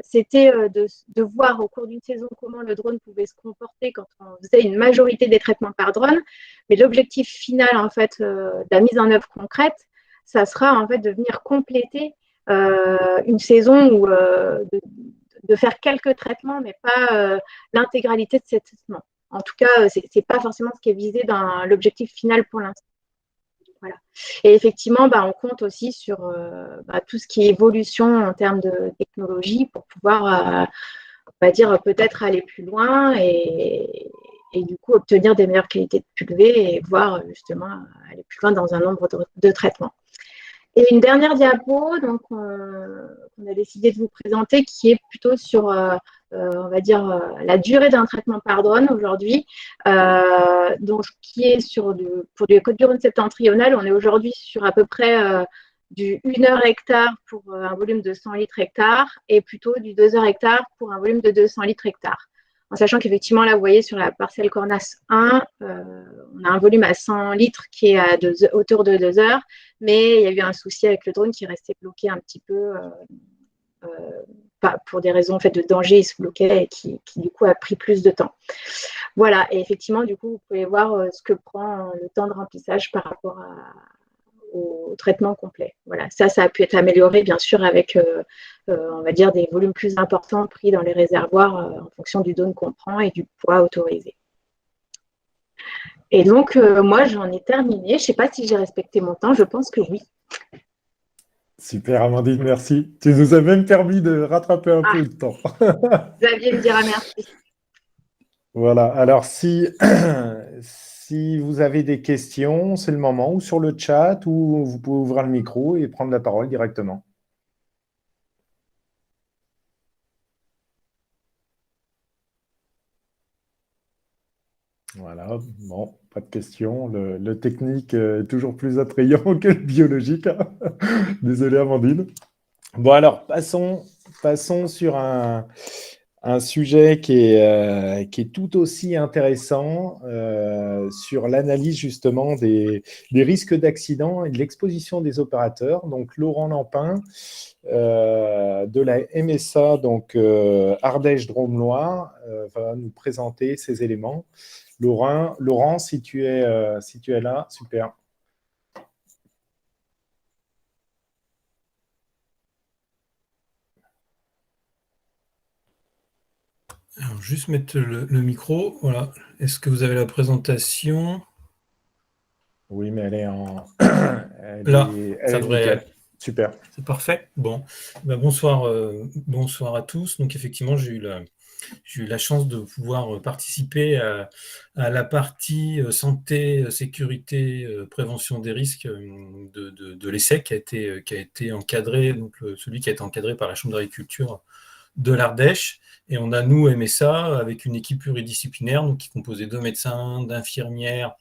c'était de voir au cours d'une saison comment le drone pouvait se comporter quand on faisait une majorité des traitements par drone. Mais l'objectif final en fait de la mise en œuvre concrète, ça sera en fait de venir compléter une saison où de faire quelques traitements, mais pas l'intégralité de ces traitements. En tout cas, ce n'est pas forcément ce qui est visé dans l'objectif final pour l'instant. Voilà. Et effectivement, on compte aussi sur tout ce qui est évolution en termes de technologie pour pouvoir, on va dire, peut-être aller plus loin et du coup obtenir des meilleures qualités de pulvée et voir justement aller plus loin dans un nombre de traitements. Et une dernière diapo, donc on a décidé de vous présenter, qui est plutôt sur, on va dire, la durée d'un traitement par drone aujourd'hui. Donc, qui est pour du Côtes-du-Rhône septentrional, on est aujourd'hui sur à peu près du 1 heure hectare pour un volume de 100 litres hectare et plutôt du 2 heures hectare pour un volume de 200 litres hectare. En sachant qu'effectivement, là, vous voyez, sur la parcelle Cornas 1, on a un volume à 100 litres qui est autour de 2 heures, mais il y a eu un souci avec le drone qui restait bloqué un petit peu, pour des raisons en fait, de danger, il se bloquait et qui du coup a pris plus de temps. Voilà, et effectivement, du coup, vous pouvez voir ce que prend le temps de remplissage par rapport au traitement complet. Voilà, ça a pu être amélioré, bien sûr, avec, on va dire, des volumes plus importants pris dans les réservoirs en fonction du dôme qu'on prend et du poids autorisé. Et donc, moi, j'en ai terminé. Je ne sais pas si j'ai respecté mon temps. Je pense que oui. Super, Amandine, merci. Tu nous as même permis de rattraper un peu le temps. Xavier me dira merci. Voilà, alors si vous avez des questions, c'est le moment, ou sur le chat, ou vous pouvez ouvrir le micro et prendre la parole directement. Voilà, bon, pas de questions. Le technique est toujours plus attrayant que le biologique. Désolé, Amandine. Bon, alors, passons sur un un sujet qui est tout aussi intéressant sur l'analyse justement des risques d'accident et de l'exposition des opérateurs. Donc, Laurent Lampin de la MSA, donc Ardèche Drôme Loire, va nous présenter ces éléments. Laurent, si tu es là, super. Alors, juste mettre le micro. Voilà. Est-ce que vous avez la présentation? Oui, mais elle est en. Là, elle ça est devrait. nickel. Super. C'est parfait. Bon, bonsoir à tous. Donc effectivement, j'ai eu la chance de pouvoir participer à la partie santé, sécurité, prévention des risques de l'ESSEC qui a été encadré, donc celui qui a été encadré par la Chambre d'agriculture de l'Ardèche. Et on a, nous, MSA, avec une équipe pluridisciplinaire, donc, qui est composée de médecins, d'infirmières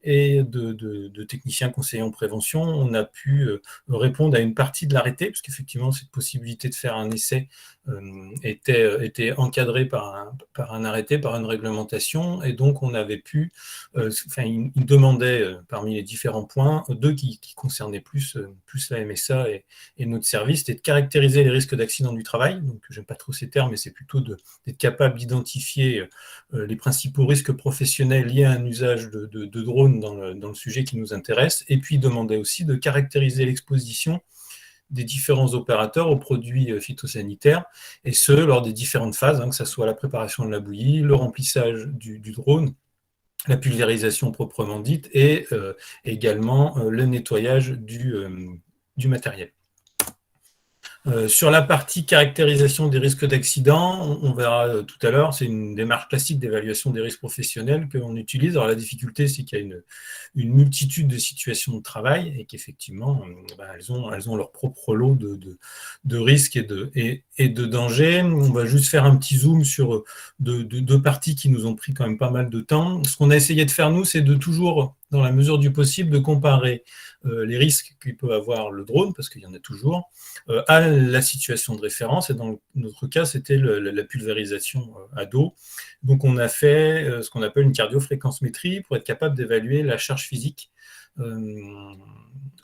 et de techniciens conseillers en prévention. On a pu répondre à une partie de l'arrêté, parce qu'effectivement, cette possibilité de faire un essai était encadrée par un arrêté, par une réglementation, et donc on avait pu, il demandait parmi les différents points, deux qui concernaient plus la MSA et notre service, c'était de caractériser les risques d'accident du travail. Donc, j'aime pas trop ces termes, mais c'est plutôt d'être capable d'identifier les principaux risques professionnels liés à un usage de drones dans le sujet qui nous intéresse, et puis demander aussi de caractériser l'exposition des différents opérateurs aux produits phytosanitaires, et ce, lors des différentes phases, que ce soit la préparation de la bouillie, le remplissage du drone, la pulvérisation proprement dite, et également le nettoyage du matériel. Sur la partie caractérisation des risques d'accident, on verra tout à l'heure, c'est une démarche classique d'évaluation des risques professionnels qu'on utilise. Alors la difficulté, c'est qu'il y a une multitude de situations de travail et qu'effectivement, elles ont leur propre lot de risques et de dangers. On va juste faire un petit zoom sur deux parties qui nous ont pris quand même pas mal de temps. Ce qu'on a essayé de faire, nous, c'est de toujours, dans la mesure du possible, de comparer les risques qu'il peut avoir le drone, parce qu'il y en a toujours, à la situation de référence. Et dans notre cas, c'était la pulvérisation à dos. Donc, on a fait ce qu'on appelle une cardiofréquencemétrie pour être capable d'évaluer la charge physique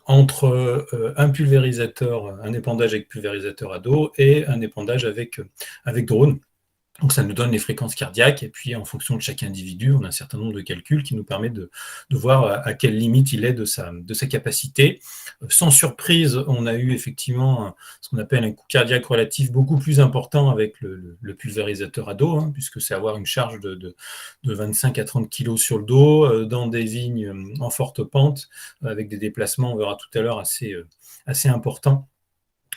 entre un pulvérisateur, un épandage avec pulvérisateur à dos et un épandage avec drone. Donc, ça nous donne les fréquences cardiaques, et puis en fonction de chaque individu, on a un certain nombre de calculs qui nous permettent de voir à quelle limite il est de sa capacité. Sans surprise, on a eu effectivement ce qu'on appelle un coût cardiaque relatif beaucoup plus important avec le pulvérisateur à dos, puisque c'est avoir une charge de 25 à 30 kg sur le dos, dans des vignes en forte pente, avec des déplacements, on verra tout à l'heure, assez importants.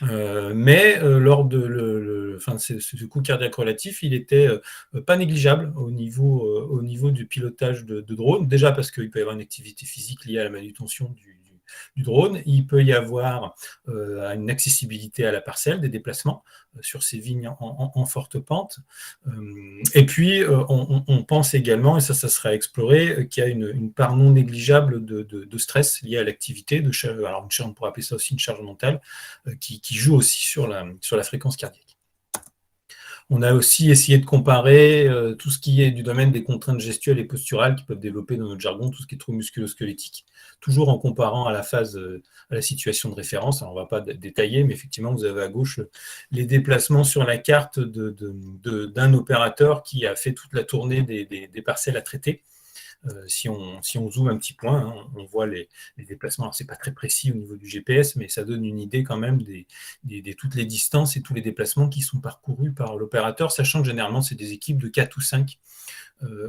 Mais lors de ce coût cardiaque relatif, il était pas négligeable au niveau du pilotage de drone. Déjà parce qu'il peut y avoir une activité physique liée à la manutention du drone. Il peut y avoir une accessibilité à la parcelle, des déplacements sur ces vignes en forte pente. Et puis, on pense également, et ça sera exploré, qu'il y a une part non négligeable de stress lié à l'activité, alors on pourrait appeler ça aussi une charge mentale, qui joue aussi sur la fréquence cardiaque. On a aussi essayé de comparer tout ce qui est du domaine des contraintes gestuelles et posturales qui peuvent développer dans notre jargon, tout ce qui est trop musculo-squelettique, toujours en comparant à la situation de référence. Alors, on ne va pas détailler, mais effectivement, vous avez à gauche les déplacements sur la carte d'un opérateur qui a fait toute la tournée des parcelles à traiter. Si on zoome un petit point, on voit les déplacements. Alors, c'est pas très précis au niveau du GPS, mais ça donne une idée quand même de toutes les distances et tous les déplacements qui sont parcourus par l'opérateur, sachant que généralement, c'est des équipes de 4 ou 5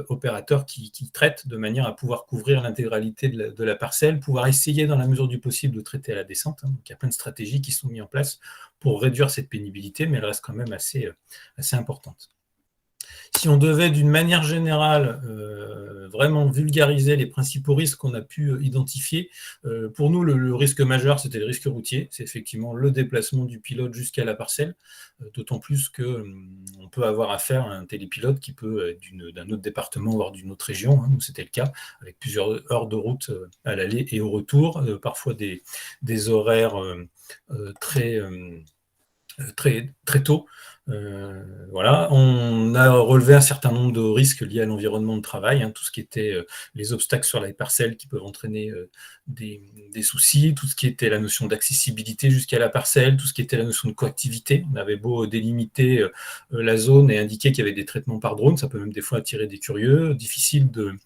opérateurs qui traitent de manière à pouvoir couvrir l'intégralité de la parcelle, pouvoir essayer dans la mesure du possible de traiter à la descente. Donc, il y a plein de stratégies qui sont mises en place pour réduire cette pénibilité, mais elle reste quand même assez importante. Si on devait, d'une manière générale, vraiment vulgariser les principaux risques qu'on a pu identifier, pour nous, le risque majeur, c'était le risque routier. C'est effectivement le déplacement du pilote jusqu'à la parcelle, d'autant plus qu'on peut avoir affaire à un télépilote qui peut être d'un autre département, voire d'une autre région. Nous, c'était le cas, avec plusieurs heures de route à l'aller et au retour, parfois des horaires très très, très tôt. Voilà. On a relevé un certain nombre de risques liés à l'environnement de travail, tout ce qui était les obstacles sur les parcelles qui peuvent entraîner des soucis, tout ce qui était la notion d'accessibilité jusqu'à la parcelle, tout ce qui était la notion de coactivité. On avait beau délimiter la zone et indiquer qu'il y avait des traitements par drone, ça peut même des fois attirer des curieux, difficile de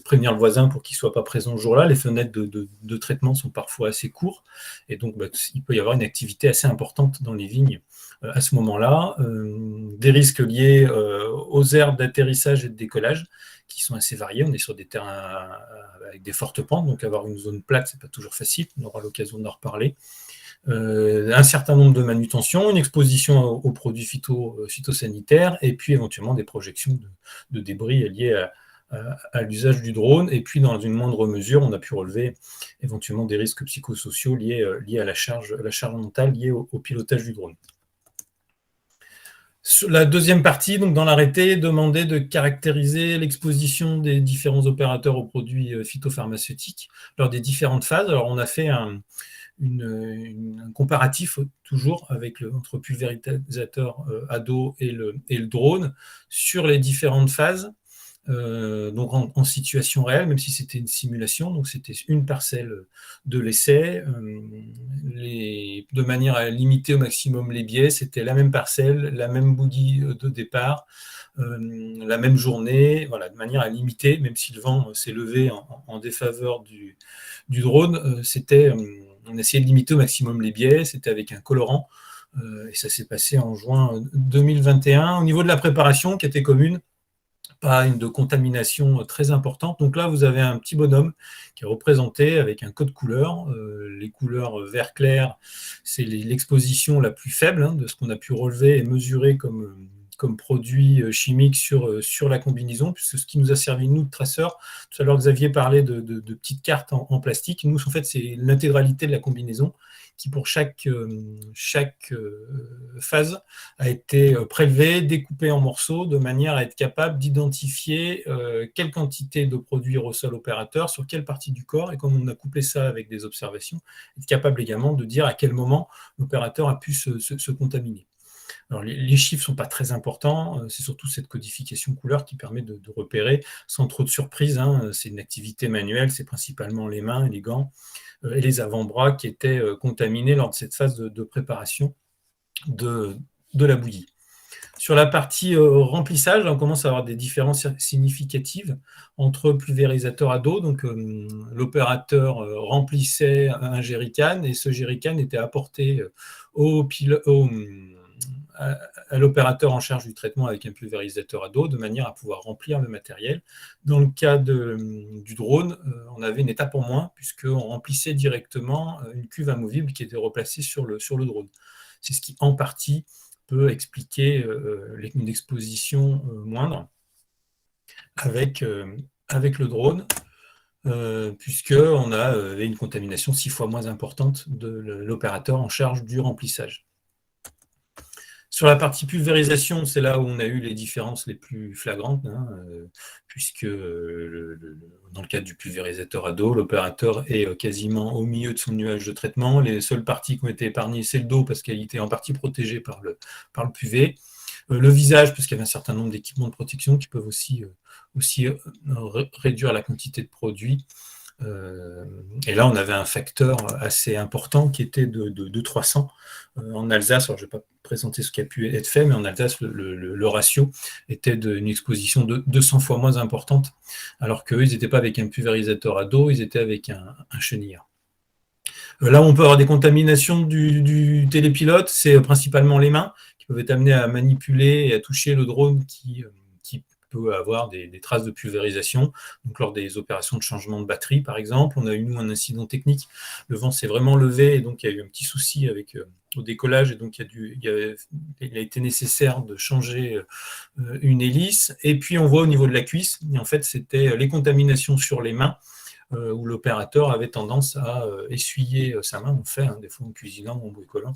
prévenir le voisin pour qu'il ne soit pas présent ce jour-là. Les fenêtres de traitement sont parfois assez courtes, et donc il peut y avoir une activité assez importante dans les vignes à ce moment-là. Des risques liés aux aires d'atterrissage et de décollage qui sont assez variés. On est sur des terrains avec des fortes pentes, donc avoir une zone plate, c'est pas toujours facile. On aura l'occasion d'en reparler. Un certain nombre de manutentions, une exposition aux produits phytosanitaires, et puis éventuellement des projections de débris liés à l'usage du drone. Et puis, dans une moindre mesure, on a pu relever éventuellement des risques psychosociaux liés à la charge mentale liée au pilotage du drone. Sur la deuxième partie, donc dans l'arrêté, demandait de caractériser l'exposition des différents opérateurs aux produits phytopharmaceutiques lors des différentes phases. Alors, on a fait un comparatif toujours entre pulvérisateur à dos et le drone sur les différentes phases. Donc en situation réelle, même si c'était une simulation, donc c'était une parcelle de l'essai, de manière à limiter au maximum les biais, c'était la même parcelle, la même bouillie de départ, la même journée, voilà, de manière à limiter, même si le vent s'est levé en défaveur du drone, on essayait de limiter au maximum les biais, c'était avec un colorant, et ça s'est passé en juin 2021. Au niveau de la préparation, qui était commune, pas une de contamination très importante. Donc là, vous avez un petit bonhomme qui est représenté avec un code couleur. Les couleurs vert clair, c'est l'exposition la plus faible de ce qu'on a pu relever et mesurer comme produit chimique sur la combinaison, puisque ce qui nous a servi, nous, de traceurs, tout à l'heure, Xavier parlait de petites cartes en plastique. Nous, en fait, c'est l'intégralité de la combinaison qui, pour chaque phase, a été prélevée, découpée en morceaux, de manière à être capable d'identifier quelle quantité de produit reçoit l'opérateur, sur quelle partie du corps, et comme on a couplé ça avec des observations, être capable également de dire à quel moment l'opérateur a pu se contaminer. Alors, les chiffres ne sont pas très importants, c'est surtout cette codification couleur qui permet de repérer sans trop de surprise. C'est une activité manuelle, c'est principalement les mains et les gants et les avant-bras qui étaient contaminés lors de cette phase de préparation de la bouillie. Sur la partie remplissage, on commence à avoir des différences significatives entre pulvérisateur à dos. Donc, l'opérateur remplissait un jerrycan et ce jerrycan était apporté à l'opérateur en charge du traitement avec un pulvérisateur à dos, de manière à pouvoir remplir le matériel. Dans le cas du drone, on avait une étape en moins, puisqu'on remplissait directement une cuve amovible qui était replacée sur le drone. C'est ce qui, en partie, peut expliquer une exposition moindre avec le drone, puisqu'on a une contamination 6 fois moins importante de l'opérateur en charge du remplissage. Sur la partie pulvérisation, c'est là où on a eu les différences les plus flagrantes, puisque dans le cadre du pulvérisateur à dos, l'opérateur est quasiment au milieu de son nuage de traitement. Les seules parties qui ont été épargnées, c'est le dos, parce qu'elle était en partie protégée par le PUV. Le visage, parce qu'il y avait un certain nombre d'équipements de protection qui peuvent aussi réduire la quantité de produits. Et là, on avait un facteur assez important qui était de 300 en Alsace. Alors, je ne vais pas présenter ce qui a pu être fait, mais en Alsace, le ratio était d'une exposition de 200 fois moins importante, alors qu'eux, ils n'étaient pas avec un pulvérisateur à dos, ils étaient avec un chenillard. Là, on peut avoir des contaminations du télépilote, c'est principalement les mains qui peuvent être amenées à manipuler et à toucher le drone qui peut avoir des traces de pulvérisation. Donc, lors des opérations de changement de batterie, par exemple, on a eu, nous, un incident technique. Le vent s'est vraiment levé et donc il y a eu un petit souci au décollage et donc il a été nécessaire de changer une hélice. Et puis, on voit au niveau de la cuisse, et en fait, c'était les contaminations sur les mains où l'opérateur avait tendance à essuyer sa main, on fait des fois en cuisinant ou en bricolant,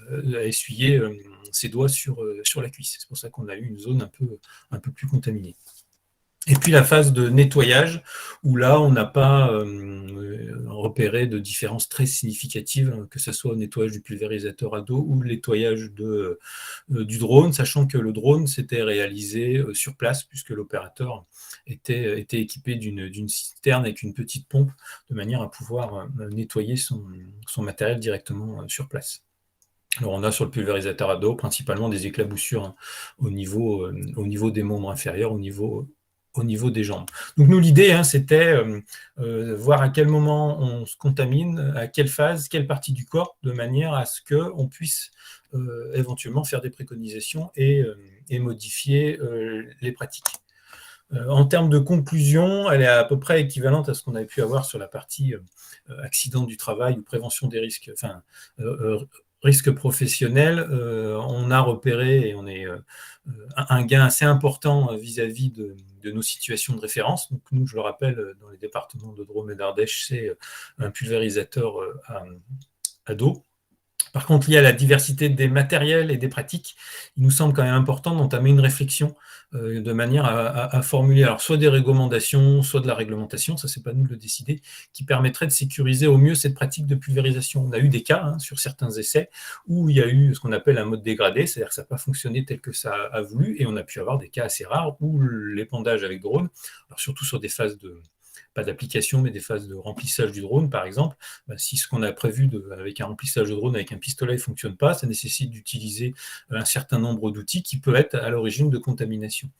à essuyer ses doigts sur la cuisse. C'est pour ça qu'on a eu une zone un peu plus contaminée. Et puis la phase de nettoyage, où là, on n'a pas repéré de différence très significative, que ce soit au nettoyage du pulvérisateur à dos ou le nettoyage du drone, sachant que le drone s'était réalisé sur place, puisque l'opérateur était équipé d'une citerne avec une petite pompe, de manière à pouvoir nettoyer son matériel directement sur place. Alors on a sur le pulvérisateur à dos principalement des éclaboussures, hein, au niveau des membres inférieurs, au niveau des jambes. Donc nous, l'idée, hein, c'était voir à quel moment on se contamine, à quelle phase, quelle partie du corps, de manière à ce qu'on puisse éventuellement faire des préconisations et modifier les pratiques. En termes de conclusion, elle est à peu près équivalente à ce qu'on avait pu avoir sur la partie accident du travail ou prévention des risques, enfin, risques professionnels. On a repéré et on est un gain assez important vis-à-vis de nos situations de référence. Donc nous, je le rappelle, dans les départements de Drôme et d'Ardèche, c'est un pulvérisateur à dos. Par contre, lié à la diversité des matériels et des pratiques, il nous semble quand même important d'entamer une réflexion de manière à formuler alors soit des recommandations, soit de la réglementation, ça c'est pas nous de le décider, qui permettrait de sécuriser au mieux cette pratique de pulvérisation. On a eu des cas, hein, sur certains essais où il y a eu ce qu'on appelle un mode dégradé, c'est-à-dire que ça n'a pas fonctionné tel que ça a voulu, et on a pu avoir des cas assez rares où l'épandage avec drone, alors surtout sur des phases pas d'application, mais des phases de remplissage du drone, par exemple, si ce qu'on a prévu avec un remplissage de drone avec un pistolet ne fonctionne pas, ça nécessite d'utiliser un certain nombre d'outils qui peuvent être à l'origine de contamination.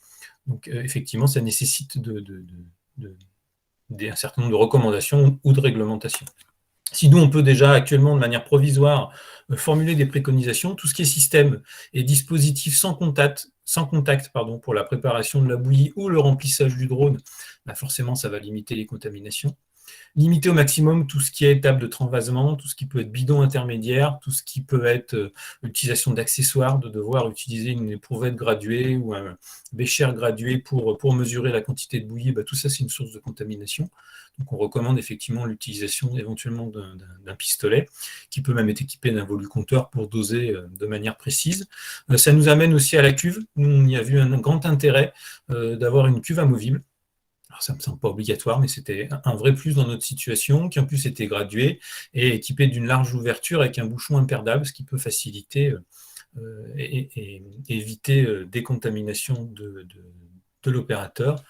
Donc effectivement, ça nécessite un certain nombre de recommandations ou de réglementations. Si nous, on peut déjà actuellement, de manière provisoire, formuler des préconisations, tout ce qui est système et dispositif sans contact pour la préparation de la bouillie ou le remplissage du drone, forcément, ça va limiter les contaminations. Limiter au maximum tout ce qui est étape de transvasement, tout ce qui peut être bidon intermédiaire, tout ce qui peut être l'utilisation d'accessoires, de devoir utiliser une éprouvette graduée ou un bécher gradué pour mesurer la quantité de bouillie, tout ça c'est une source de contamination. Donc on recommande effectivement l'utilisation éventuellement d'un pistolet, qui peut même être équipé d'un volucompteur pour doser de manière précise. Ça nous amène aussi à la cuve. Nous, on y a vu un grand intérêt d'avoir une cuve amovible. Alors, ça ne me semble pas obligatoire, mais c'était un vrai plus dans notre situation, qui en plus était gradué et équipé d'une large ouverture avec un bouchon imperdable, ce qui peut faciliter et éviter des contaminations de l'opérateur.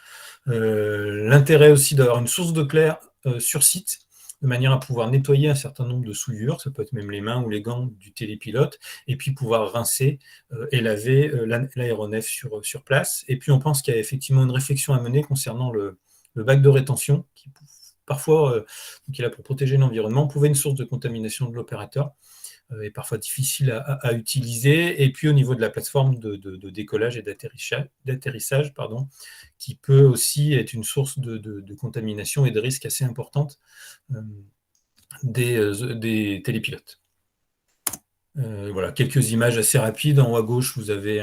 L'intérêt aussi d'avoir une source d'eau claire sur site, de manière à pouvoir nettoyer un certain nombre de souillures, ça peut être même les mains ou les gants du télépilote, et puis pouvoir rincer et laver l'aéronef sur place. Et puis on pense qu'il y a effectivement une réflexion à mener concernant le bac de rétention, qui parfois, qui est là pour protéger l'environnement, pouvait être une source de contamination de l'opérateur, et parfois difficile à utiliser. Et puis au niveau de la plateforme de décollage et d'atterrissage, qui peut aussi être une source de contamination et de risque assez importante des télépilotes. Voilà, quelques images assez rapides. En haut à gauche, vous avez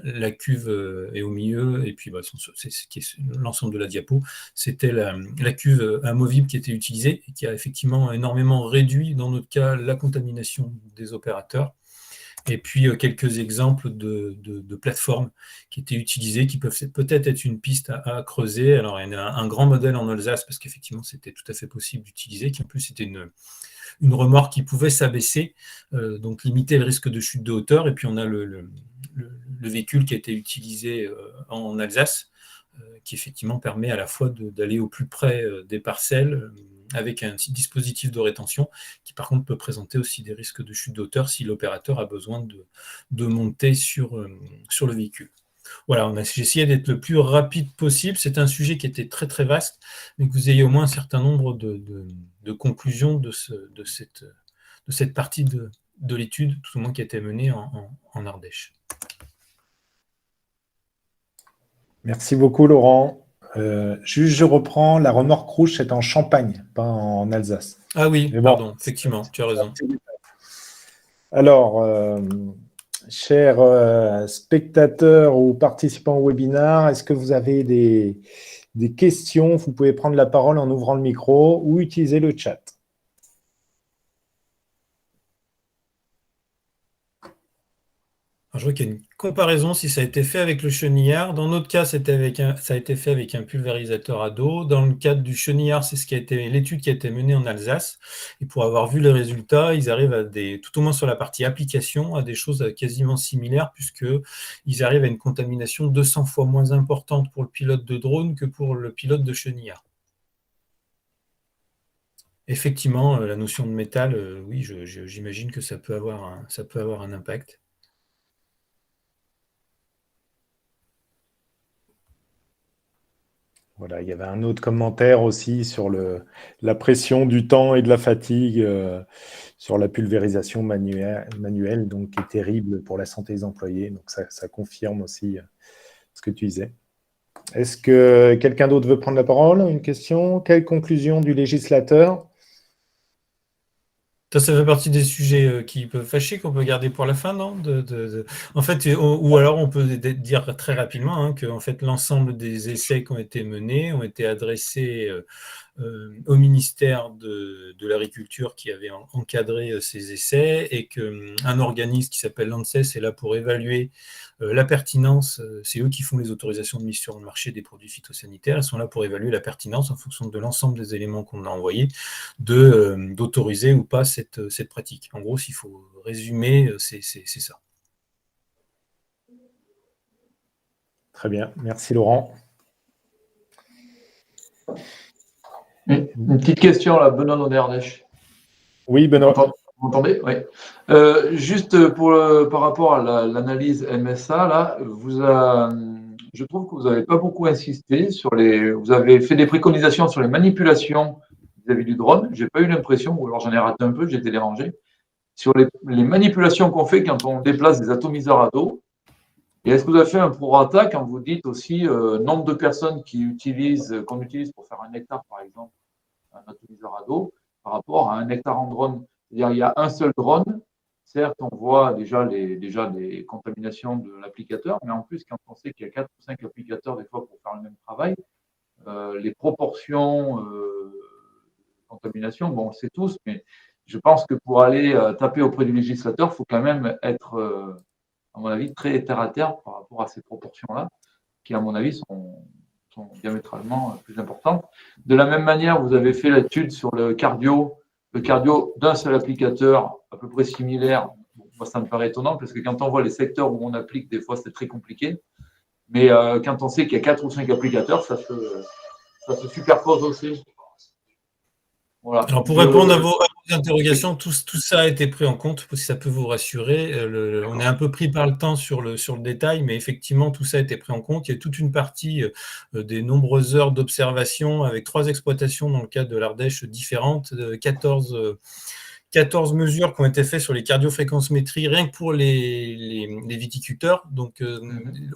la cuve et au milieu, et puis c'est l'ensemble de la diapo. C'était la cuve amovible qui était utilisée et qui a effectivement énormément réduit, dans notre cas, la contamination des opérateurs. Et puis quelques exemples de plateformes qui étaient utilisées, qui peuvent peut-être être une piste à creuser. Alors il y en a un grand modèle en Alsace, parce qu'effectivement c'était tout à fait possible d'utiliser, qui en plus était une remorque qui pouvait s'abaisser, donc limiter le risque de chute de hauteur. Et puis on a le véhicule qui a été utilisé en Alsace, qui effectivement permet à la fois d'aller au plus près des parcelles, avec un dispositif de rétention, qui par contre peut présenter aussi des risques de chute de hauteur si l'opérateur a besoin de monter sur le véhicule. Voilà, j'ai essayé d'être le plus rapide possible. C'est un sujet qui était très très vaste, mais que vous ayez au moins un certain nombre de conclusions de cette partie de l'étude, tout au moins qui a été menée en Ardèche. Merci beaucoup, Laurent. Juste, je reprends, la remorque rouge, c'est en Champagne, pas en Alsace. Ah oui, bon, pardon, effectivement, tu as raison. Alors, chers spectateurs ou participants au webinaire, est-ce que vous avez des questions? Vous pouvez prendre la parole en ouvrant le micro ou utiliser le chat. Alors, je vois qu'il y a une comparaison si ça a été fait avec le chenillard. Dans notre cas, ça a été fait avec un pulvérisateur à dos. Dans le cadre du chenillard, c'est l'étude qui a été menée en Alsace. Et pour avoir vu les résultats, ils arrivent tout au moins sur la partie application, à des choses quasiment similaires, puisqu'ils arrivent à une contamination 200 fois moins importante pour le pilote de drone que pour le pilote de chenillard. Effectivement, la notion de métal, oui, j'imagine que ça peut avoir un impact. Voilà, il y avait un autre commentaire aussi sur la pression du temps et de la fatigue sur la pulvérisation manuelle, donc qui est terrible pour la santé des employés. Donc ça confirme aussi ce que tu disais. Est-ce que quelqu'un d'autre veut prendre la parole? Une question? Quelle conclusion du législateur? Ça fait partie des sujets qui peuvent fâcher, qu'on peut garder pour la fin, non? En fait, ou alors on peut dire très rapidement que en fait, l'ensemble des essais qui ont été menés ont été adressés au ministère de l'Agriculture qui avait encadré ces essais, et qu'un organisme qui s'appelle l'ANSES est là pour évaluer la pertinence. C'est eux qui font les autorisations de mise sur le marché des produits phytosanitaires. Ils sont là pour évaluer la pertinence en fonction de l'ensemble des éléments qu'on a envoyés d'autoriser ou pas cette pratique. En gros, s'il faut résumer, c'est ça. Très bien, merci Laurent. Une petite question là, Benoît Noderdèche. Oui, Benoît. Vous m'entendez? Oui. Juste par rapport à l'analyse MSA, là, je trouve que vous n'avez pas beaucoup insisté sur vous avez fait des préconisations sur les manipulations vis-à-vis du drone. J'ai pas eu l'impression, ou alors j'en ai raté un peu, j'ai été dérangé, sur les manipulations qu'on fait quand on déplace des atomiseurs à dos. Et est-ce que vous avez fait un prorata quand vous dites aussi nombre de personnes qu'on utilise pour faire un hectare, par exemple, un atomiseur à dos, par rapport à un hectare en drone? C'est-à-dire, il y a un seul drone. Certes, on voit déjà les contaminations de l'applicateur, mais en plus, quand on sait qu'il y a 4 ou 5 applicateurs des fois pour faire le même travail, les proportions de contamination, bon, on le sait tous, mais je pense que pour aller taper auprès du législateur, il faut quand même être, à mon avis, très terre à terre par rapport à ces proportions-là, qui, à mon avis, sont diamétralement plus importantes. De la même manière, vous avez fait l'étude sur le cardio d'un seul applicateur, à peu près similaire. Bon, moi, ça me paraît étonnant, parce que quand on voit les secteurs où on applique, des fois, c'est très compliqué. Mais quand on sait qu'il y a 4 ou 5 applicateurs, ça se superpose aussi. Voilà. Alors, pour répondre à vos interrogations, tout ça a été pris en compte, si ça peut vous rassurer. On est un peu pris par le temps sur le détail, mais effectivement, tout ça a été pris en compte. Il y a toute une partie des nombreuses heures d'observation avec 3 exploitations dans le cadre de l'Ardèche différentes, 14 mesures qui ont été faites sur les cardiofréquences-métrie, rien que pour les viticulteurs. Donc,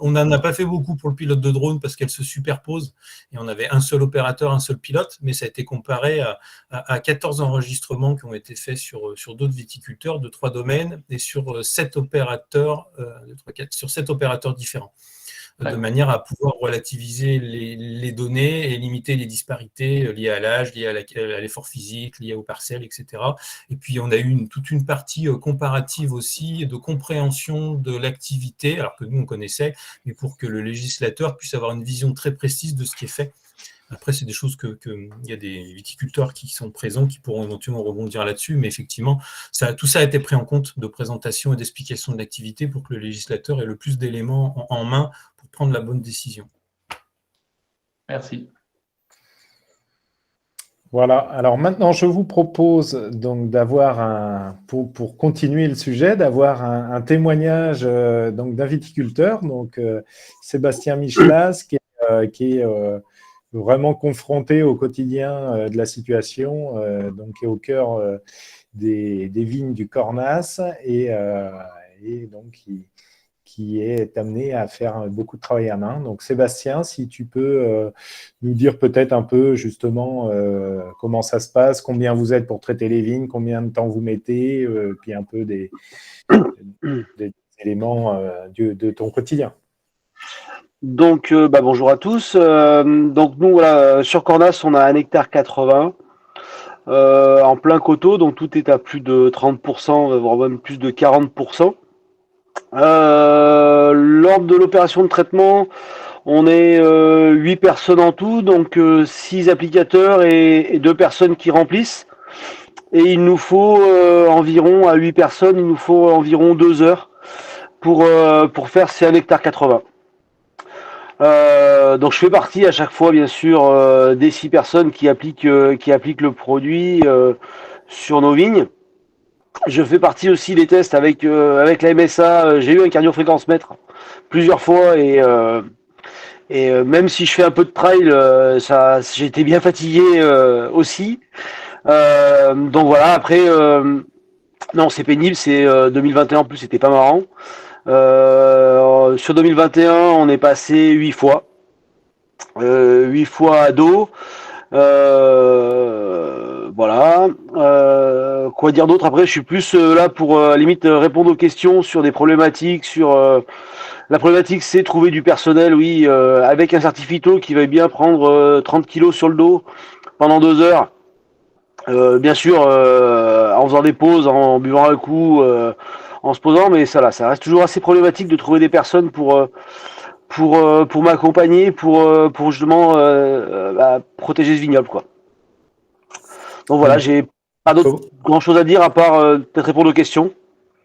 on n'en a pas fait beaucoup pour le pilote de drone parce qu'elle se superpose et on avait un seul opérateur, un seul pilote, mais ça a été comparé à 14 enregistrements qui ont été faits sur d'autres viticulteurs de 3 domaines et sur 7 opérateurs différents, de manière à pouvoir relativiser les données et limiter les disparités liées à l'âge, liées à l'effort physique, liées aux parcelles, etc. Et puis, on a eu toute une partie comparative aussi de compréhension de l'activité, alors que nous, on connaissait, mais pour que le législateur puisse avoir une vision très précise de ce qui est fait. Après, c'est des choses il y a des viticulteurs qui sont présents, qui pourront éventuellement rebondir là-dessus, mais effectivement, tout ça a été pris en compte de présentation et d'explication de l'activité pour que le législateur ait le plus d'éléments en main pour prendre la bonne décision. Merci. Voilà, alors maintenant je vous propose donc d'avoir pour continuer le sujet, d'avoir un témoignage donc d'un viticulteur, donc Sébastien Michelas, qui est vraiment confronté au quotidien de la situation, donc qui est au cœur des vignes du Cornas et donc qui est amené à faire beaucoup de travail à main. Donc Sébastien, si tu peux nous dire peut-être un peu justement comment ça se passe, combien vous êtes pour traiter les vignes, combien de temps vous mettez, puis un peu des éléments de ton quotidien. Donc, bonjour à tous. Donc nous, voilà, sur Cornas, on a 1 hectare 80 en plein coteau, donc tout est à plus de 30%, voire même plus de 40%. Lors de l'opération de traitement, on est 8 personnes en tout, donc 6 applicateurs et 2 personnes qui remplissent. Et il nous faut environ, à 8 personnes, il nous faut environ 2 heures pour faire ces 1 hectare 80. Donc je fais partie à chaque fois, bien sûr, des 6 personnes qui appliquent le produit sur nos vignes. Je fais partie aussi des tests avec la MSA. J'ai eu un cardiofréquence-mètre plusieurs fois et même si je fais un peu de trail, j'ai été bien fatigué aussi. Donc voilà, après, non, c'est pénible, c'est 2021 en plus, c'était pas marrant. Sur 2021, on est passé 8 fois. 8 fois à dos. Voilà. Quoi dire d'autre? Après, je suis plus là pour à la limite répondre aux questions sur des problématiques. La problématique, c'est trouver du personnel, oui, avec un certificato qui va bien prendre 30 kilos sur le dos pendant 2 heures. Bien sûr, en faisant des pauses, en buvant un coup, en se posant, mais ça reste toujours assez problématique de trouver des personnes pour m'accompagner, pour justement protéger ce vignoble, quoi. Donc voilà, j'ai pas d'autre grand chose à dire à part peut-être répondre aux questions.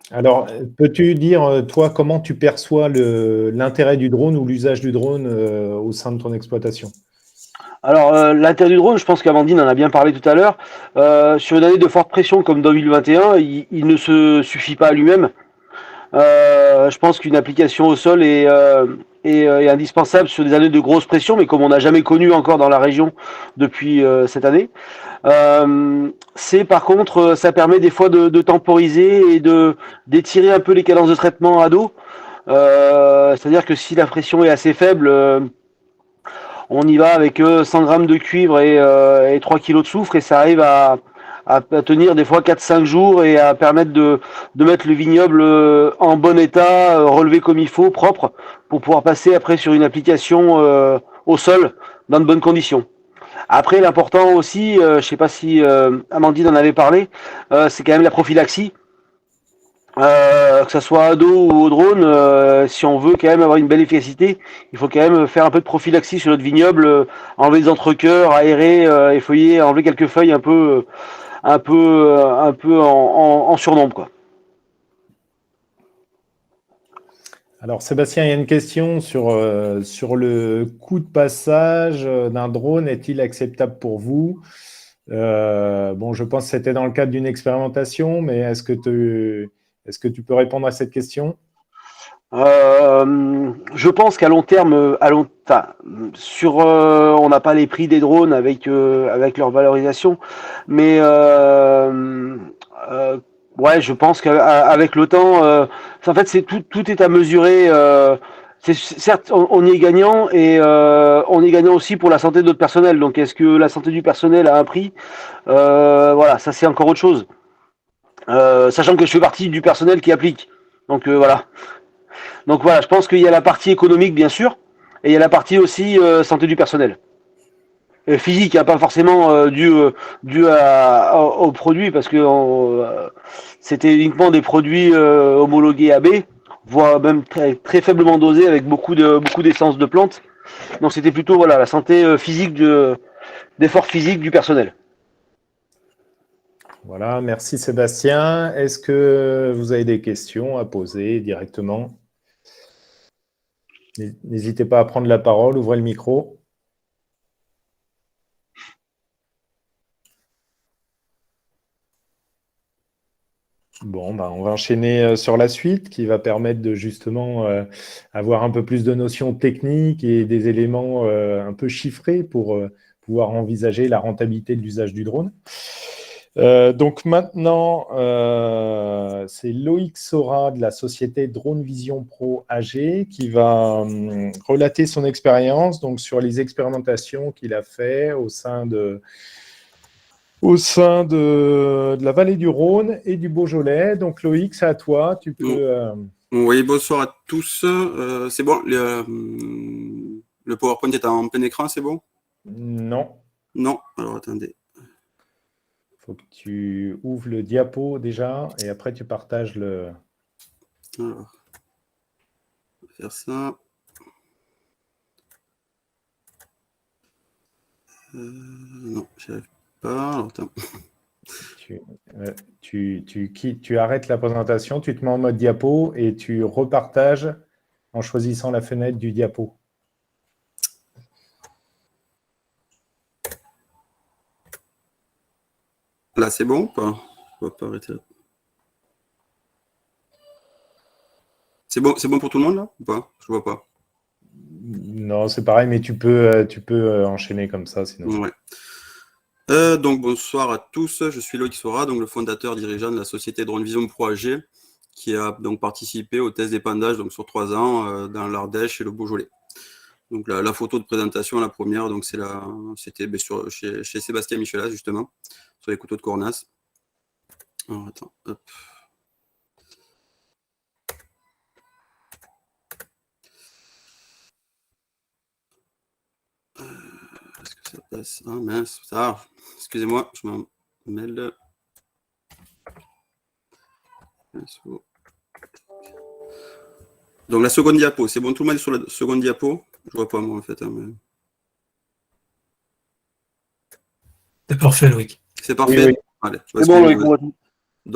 Alors, peux-tu dire, toi, comment tu perçois l'intérêt du drone ou l'usage du drone au sein de ton exploitation? Alors, l'intérêt du drone, je pense qu'Amandine en a bien parlé tout à l'heure. Sur une année de forte pression comme 2021, il ne se suffit pas à lui-même. Je pense qu'une application au sol est indispensable sur des années de grosse pression, mais comme on n'a jamais connu encore dans la région depuis cette année. C'est par contre, ça permet des fois de temporiser et d'étirer un peu les cadences de traitement à dos. C'est-à-dire que si la pression est assez faible, on y va avec 100 grammes de cuivre et 3 kilos de soufre et ça arrive à tenir des fois 4-5 jours et à permettre de mettre le vignoble en bon état, relevé comme il faut, propre, pour pouvoir passer après sur une application au sol dans de bonnes conditions. Après, l'important aussi, je ne sais pas si Amandine en avait parlé, c'est quand même la prophylaxie. Que ce soit à dos ou au drone, si on veut quand même avoir une belle efficacité, il faut quand même faire un peu de prophylaxie sur notre vignoble, enlever des entrecœurs, aérer, effeuiller, enlever quelques feuilles un peu en surnombre, quoi. Alors, Sébastien, il y a une question sur le coût de passage d'un drone. Est-il acceptable pour vous? Bon, je pense que c'était dans le cadre d'une expérimentation, mais est-ce que tu peux répondre à cette question? Je pense qu'à long terme, on n'a pas les prix des drones avec leur valorisation, mais ouais, je pense qu'avec le temps, en fait, c'est tout est à mesurer. Certes, on y est gagnant et on est gagnant aussi pour la santé de notre personnel. Donc, est-ce que la santé du personnel a un prix? Voilà, ça c'est encore autre chose. Sachant que je fais partie du personnel qui applique. Donc voilà. Donc voilà, je pense qu'il y a la partie économique, bien sûr, et il y a la partie aussi santé du personnel. Physique, hein, pas forcément dû au produit, parce que c'était uniquement des produits homologués AB, voire même très, très faiblement dosés, avec beaucoup d'essence de plantes. Donc c'était plutôt voilà, la santé physique, d'effort physique du personnel. Voilà, merci Sébastien. Est-ce que vous avez des questions à poser directement? N'hésitez pas à prendre la parole, ouvrez le micro. Bon, ben, on va enchaîner sur la suite qui va permettre de justement avoir un peu plus de notions techniques et des éléments un peu chiffrés pour pouvoir envisager la rentabilité de l'usage du drone. Donc maintenant, c'est Loïc Sora de la société Drone Vision Pro AG qui va relater son expérience donc sur les expérimentations qu'il a fait au sein de la vallée du Rhône et du Beaujolais. Donc Loïc, c'est à toi. Tu peux. Oui, bonsoir à tous. C'est bon, le PowerPoint est en plein écran, c'est bon? Non. Non, alors attendez. Il faut que tu ouvres le diapo déjà et après tu partages le. Alors. faire ça. Non, j'y arrive pas. Alors, attends. Tu arrêtes la présentation, tu te mets en mode diapo et tu repartages en choisissant la fenêtre du diapo. Là, c'est bon ou pas? On va pas arrêter là. C'est bon pour tout le monde là ou pas? Je vois pas. Non, c'est pareil, mais tu peux enchaîner comme ça, sinon. Ouais. Donc bonsoir à tous, je suis Loïc Sora, donc le fondateur dirigeant de la société Drone Vision Pro AG, qui a donc participé au test d'épandage donc sur 3 ans dans l'Ardèche et le Beaujolais. Donc la photo de présentation, la première, donc c'était chez Sébastien Michelas justement, sur les couteaux de Cornas. Alors attends, hop. Est-ce que ça passe? Ah mince, ça. Excusez-moi, je m'en mêle. Donc la seconde diapo, c'est bon, tout le monde est sur la seconde diapo? Je vois pas moi en fait. Hein, mais... C'est parfait, Loïc. C'est parfait. Oui. Allez, C'est bon, Loïc, on voit tout.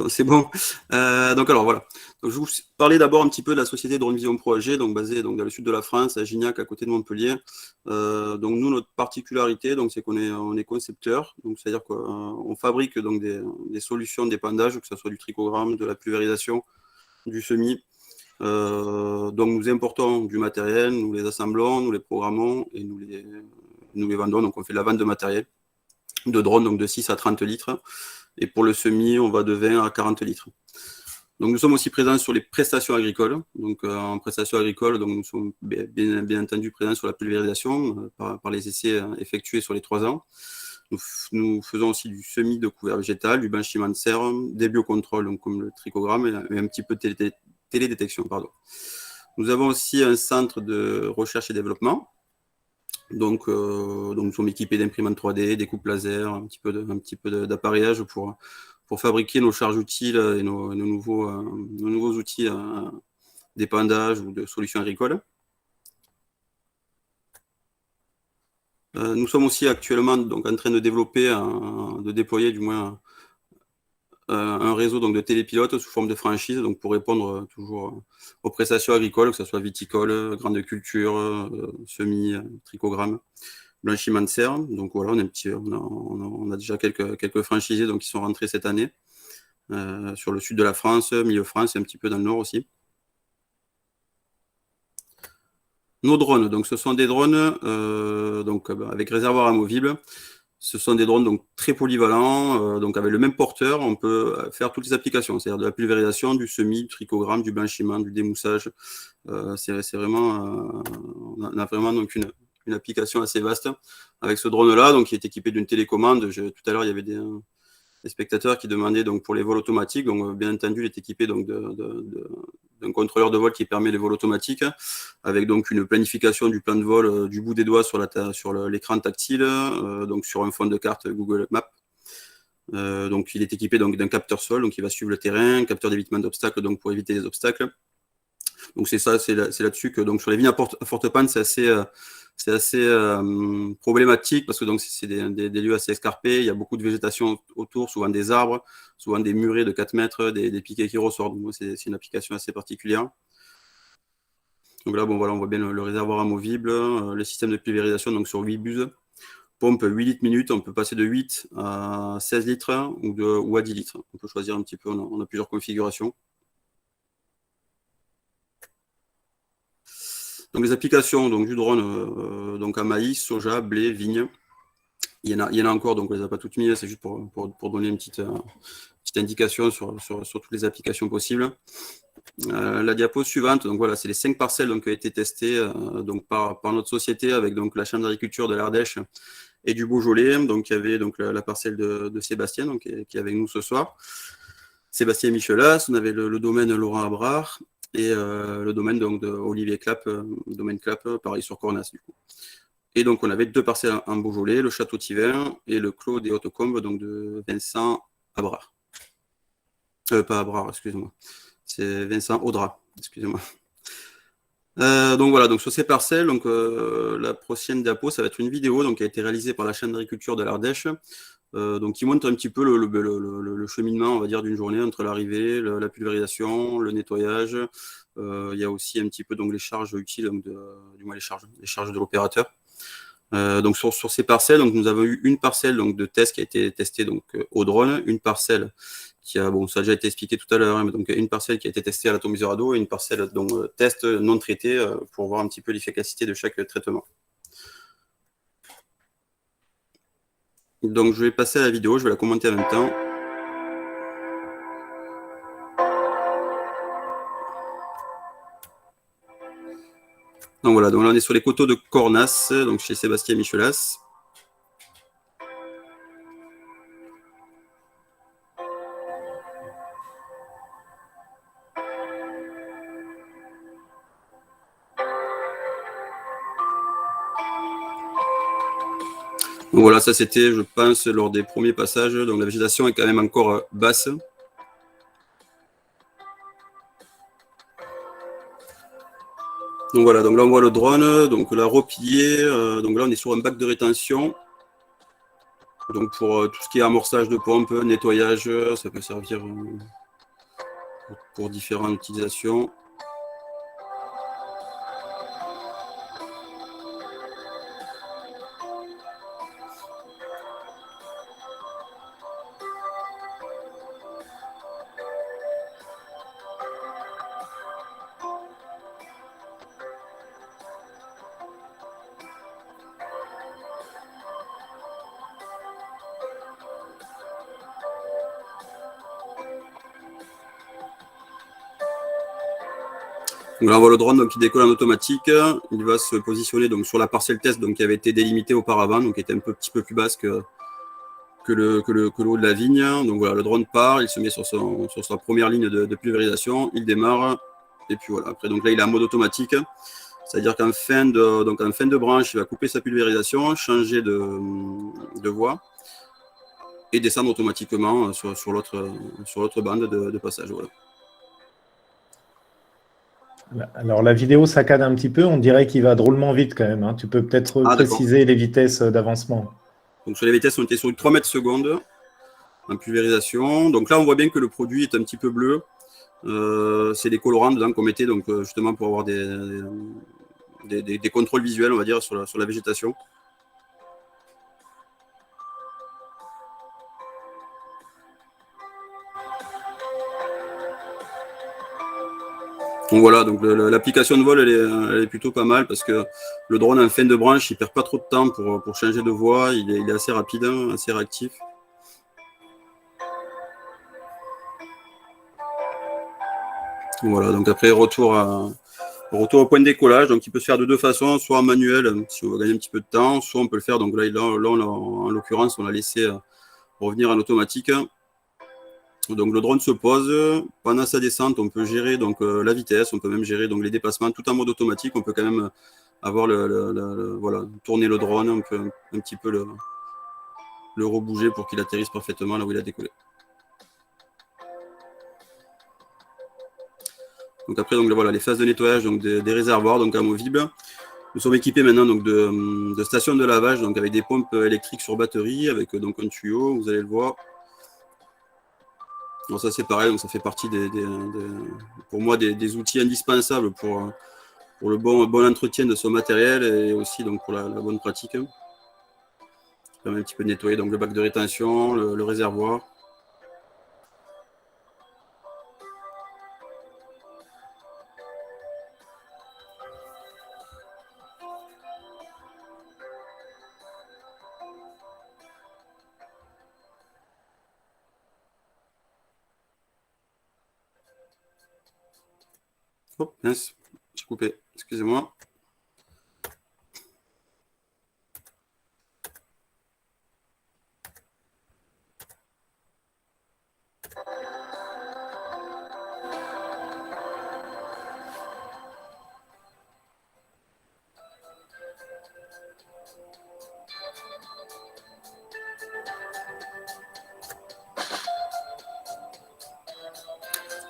C'est bon. Donc alors voilà. Donc, je vais vous parler d'abord un petit peu de la société Drone Vision Pro AG, donc basée donc, dans le sud de la France, à Gignac, à côté de Montpellier. Donc nous, notre particularité, donc c'est qu'on est concepteur, donc c'est-à-dire qu'on fabrique donc des solutions d'épandage, que ce soit du trichogramme, de la pulvérisation, du semis. Donc nous importons du matériel, nous les assemblons, nous les programmons et nous les vendons. Donc on fait de la vente de matériel, de drones, donc de 6 à 30 litres. Et pour le semis, on va de 20 à 40 litres. Donc nous sommes aussi présents sur les prestations agricoles. Donc en prestations agricoles, donc nous sommes bien entendu présents sur la pulvérisation par les essais effectués sur les 3 ans. Nous faisons aussi du semis de couvert végétal, du blanchiment de serre, des biocontrôles, donc comme le trichogramme et un petit peu de télédétection. Pardon. Nous avons aussi un centre de recherche et développement. Donc nous sommes équipés d'imprimantes 3D, des coupes laser, un petit peu d'appareillage pour fabriquer nos charges utiles et nos nouveaux outils d'épandage ou de solutions agricoles. Nous sommes aussi actuellement donc, en train de développer, de déployer du moins un réseau donc, de télépilotes sous forme de franchise, donc pour répondre toujours aux prestations agricoles, que ce soit viticole, grande culture, semis, trichogramme, blanchiment de serre. Donc voilà, on a déjà quelques franchisés donc, qui sont rentrés cette année sur le sud de la France, milieu France et un petit peu dans le nord aussi. Nos drones, donc ce sont des drones donc, avec réservoir amovible. Ce sont des drones donc, très polyvalents, donc avec le même porteur, on peut faire toutes les applications, c'est-à-dire de la pulvérisation, du semis, du trichogramme, du blanchiment, du démoussage. C'est vraiment, on a vraiment donc une application assez vaste avec ce drone-là, donc qui est équipé d'une télécommande. Tout à l'heure, il y avait des spectateurs qui demandaient donc pour les vols automatiques. Donc bien entendu, il est équipé donc d'un contrôleur de vol qui permet les vols automatiques, avec donc une planification du plan de vol du bout des doigts sur l'écran tactile, donc sur un fond de carte Google Maps. Donc il est équipé donc d'un capteur sol, donc il va suivre le terrain, un capteur d'évitement d'obstacles, donc pour éviter les obstacles. Donc c'est là-dessus que donc sur les vignes à forte panne, c'est assez problématique parce que donc c'est des lieux assez escarpés, il y a beaucoup de végétation autour, souvent des arbres, souvent des murets de 4 mètres, des piquets qui ressortent. Donc c'est une application assez particulière. Donc là, bon, voilà, on voit bien le réservoir amovible, le système de pulvérisation donc sur 8 buses, pompe 8 litres minute, on peut passer de 8 à 16 litres ou à 10 litres. On peut choisir un petit peu, on a plusieurs configurations. Donc les applications donc, du drone donc à maïs, soja, blé, vigne. Il y en a encore, donc on ne les a pas toutes mises, c'est juste pour donner une petite indication sur toutes les applications possibles. La diapo suivante, donc voilà, c'est les 5 parcelles donc, qui ont été testées donc, par notre société avec donc, la Chambre d'agriculture de l'Ardèche et du Beaujolais. Donc il y avait donc, la parcelle de Sébastien donc, qui est avec nous ce soir. Sébastien Michelas, on avait le domaine Laurent Abrard et le domaine donc, de Olivier Clapp, domaine Clapp, pareil sur Cornas du coup. Et donc on avait 2 parcelles en Beaujolais, le Château Thivin et le Clos des Hautes-Combes donc de Vincent Abrard. Pas Abrard, excusez-moi. C'est Vincent Audra, excusez-moi. Donc voilà, donc sur ces parcelles, donc la prochaine diapo, ça va être une vidéo donc, qui a été réalisée par la chaîne d'agriculture de l'Ardèche, donc qui montre un petit peu le cheminement, on va dire, d'une journée entre l'arrivée, la pulvérisation, le nettoyage. Il y a aussi un petit peu donc les charges utiles, donc du moins les charges de l'opérateur. Donc sur ces parcelles, donc nous avons eu une parcelle donc de test qui a été testée donc au drone, une parcelle qui a, bon, ça a déjà été expliqué tout à l'heure, hein, mais donc une parcelle qui a été testée à l'atomiseur à dos et une parcelle donc test non traité pour voir un petit peu l'efficacité de chaque traitement. Donc je vais passer à la vidéo, je vais la commenter en même temps. Donc voilà, donc là on est sur les coteaux de Cornas, donc chez Sébastien Michelas. Donc voilà, ça c'était, je pense, lors des premiers passages. Donc la végétation est quand même encore basse. Donc voilà, donc là on voit le drone, donc là replié. Donc là on est sur un bac de rétention. Donc pour tout ce qui est amorçage de pompe, nettoyage, ça peut servir pour différentes utilisations. Donc là, on voit le drone donc, qui décolle en automatique. Il va se positionner donc, sur la parcelle test donc, qui avait été délimitée auparavant, donc qui était un petit peu plus basse que le haut de la vigne. Donc voilà, le drone part, il se met sur sa première ligne de pulvérisation, il démarre, et puis voilà. Après, donc là, il est en mode automatique, c'est-à-dire qu'en fin de branche, il va couper sa pulvérisation, changer de voie, et descendre automatiquement sur l'autre bande de passage. Voilà. Alors, la vidéo saccade un petit peu. On dirait qu'il va drôlement vite quand même, hein. Tu peux peut-être préciser les vitesses d'avancement. Donc, sur les vitesses, on était sur 3 mètres secondes en pulvérisation. Donc là, on voit bien que le produit est un petit peu bleu. C'est des colorants dedans qu'on mettait donc, justement pour avoir des contrôles visuels, on va dire, sur la végétation. Donc voilà, donc l'application de vol, elle est plutôt pas mal parce que le drone en fin de branche, il perd pas trop de temps pour changer de voie, il est assez rapide, hein, assez réactif. Voilà, donc après retour au point de décollage, donc il peut se faire de deux façons, soit en manuel si on veut gagner un petit peu de temps, soit on peut le faire, donc là en l'occurrence on l'a laissé revenir en automatique. Donc le drone se pose, pendant sa descente on peut gérer donc, la vitesse, on peut même gérer donc, les dépassements, tout en mode automatique, on peut quand même avoir voilà, tourner le drone, on peut un petit peu le rebouger pour qu'il atterrisse parfaitement là où il a décollé. Donc après donc, voilà, les phases de nettoyage donc, des réservoirs donc, amovibles. Nous sommes équipés maintenant donc, de stations de lavage donc, avec des pompes électriques sur batterie, avec donc, un tuyau, vous allez le voir. Donc ça c'est pareil, donc ça fait partie pour moi des outils indispensables pour le bon entretien de son matériel et aussi donc, pour la bonne pratique. Ça permet un petit peu de nettoyer donc, le bac de rétention, le réservoir. Oh, mince, j'ai coupé, excusez-moi.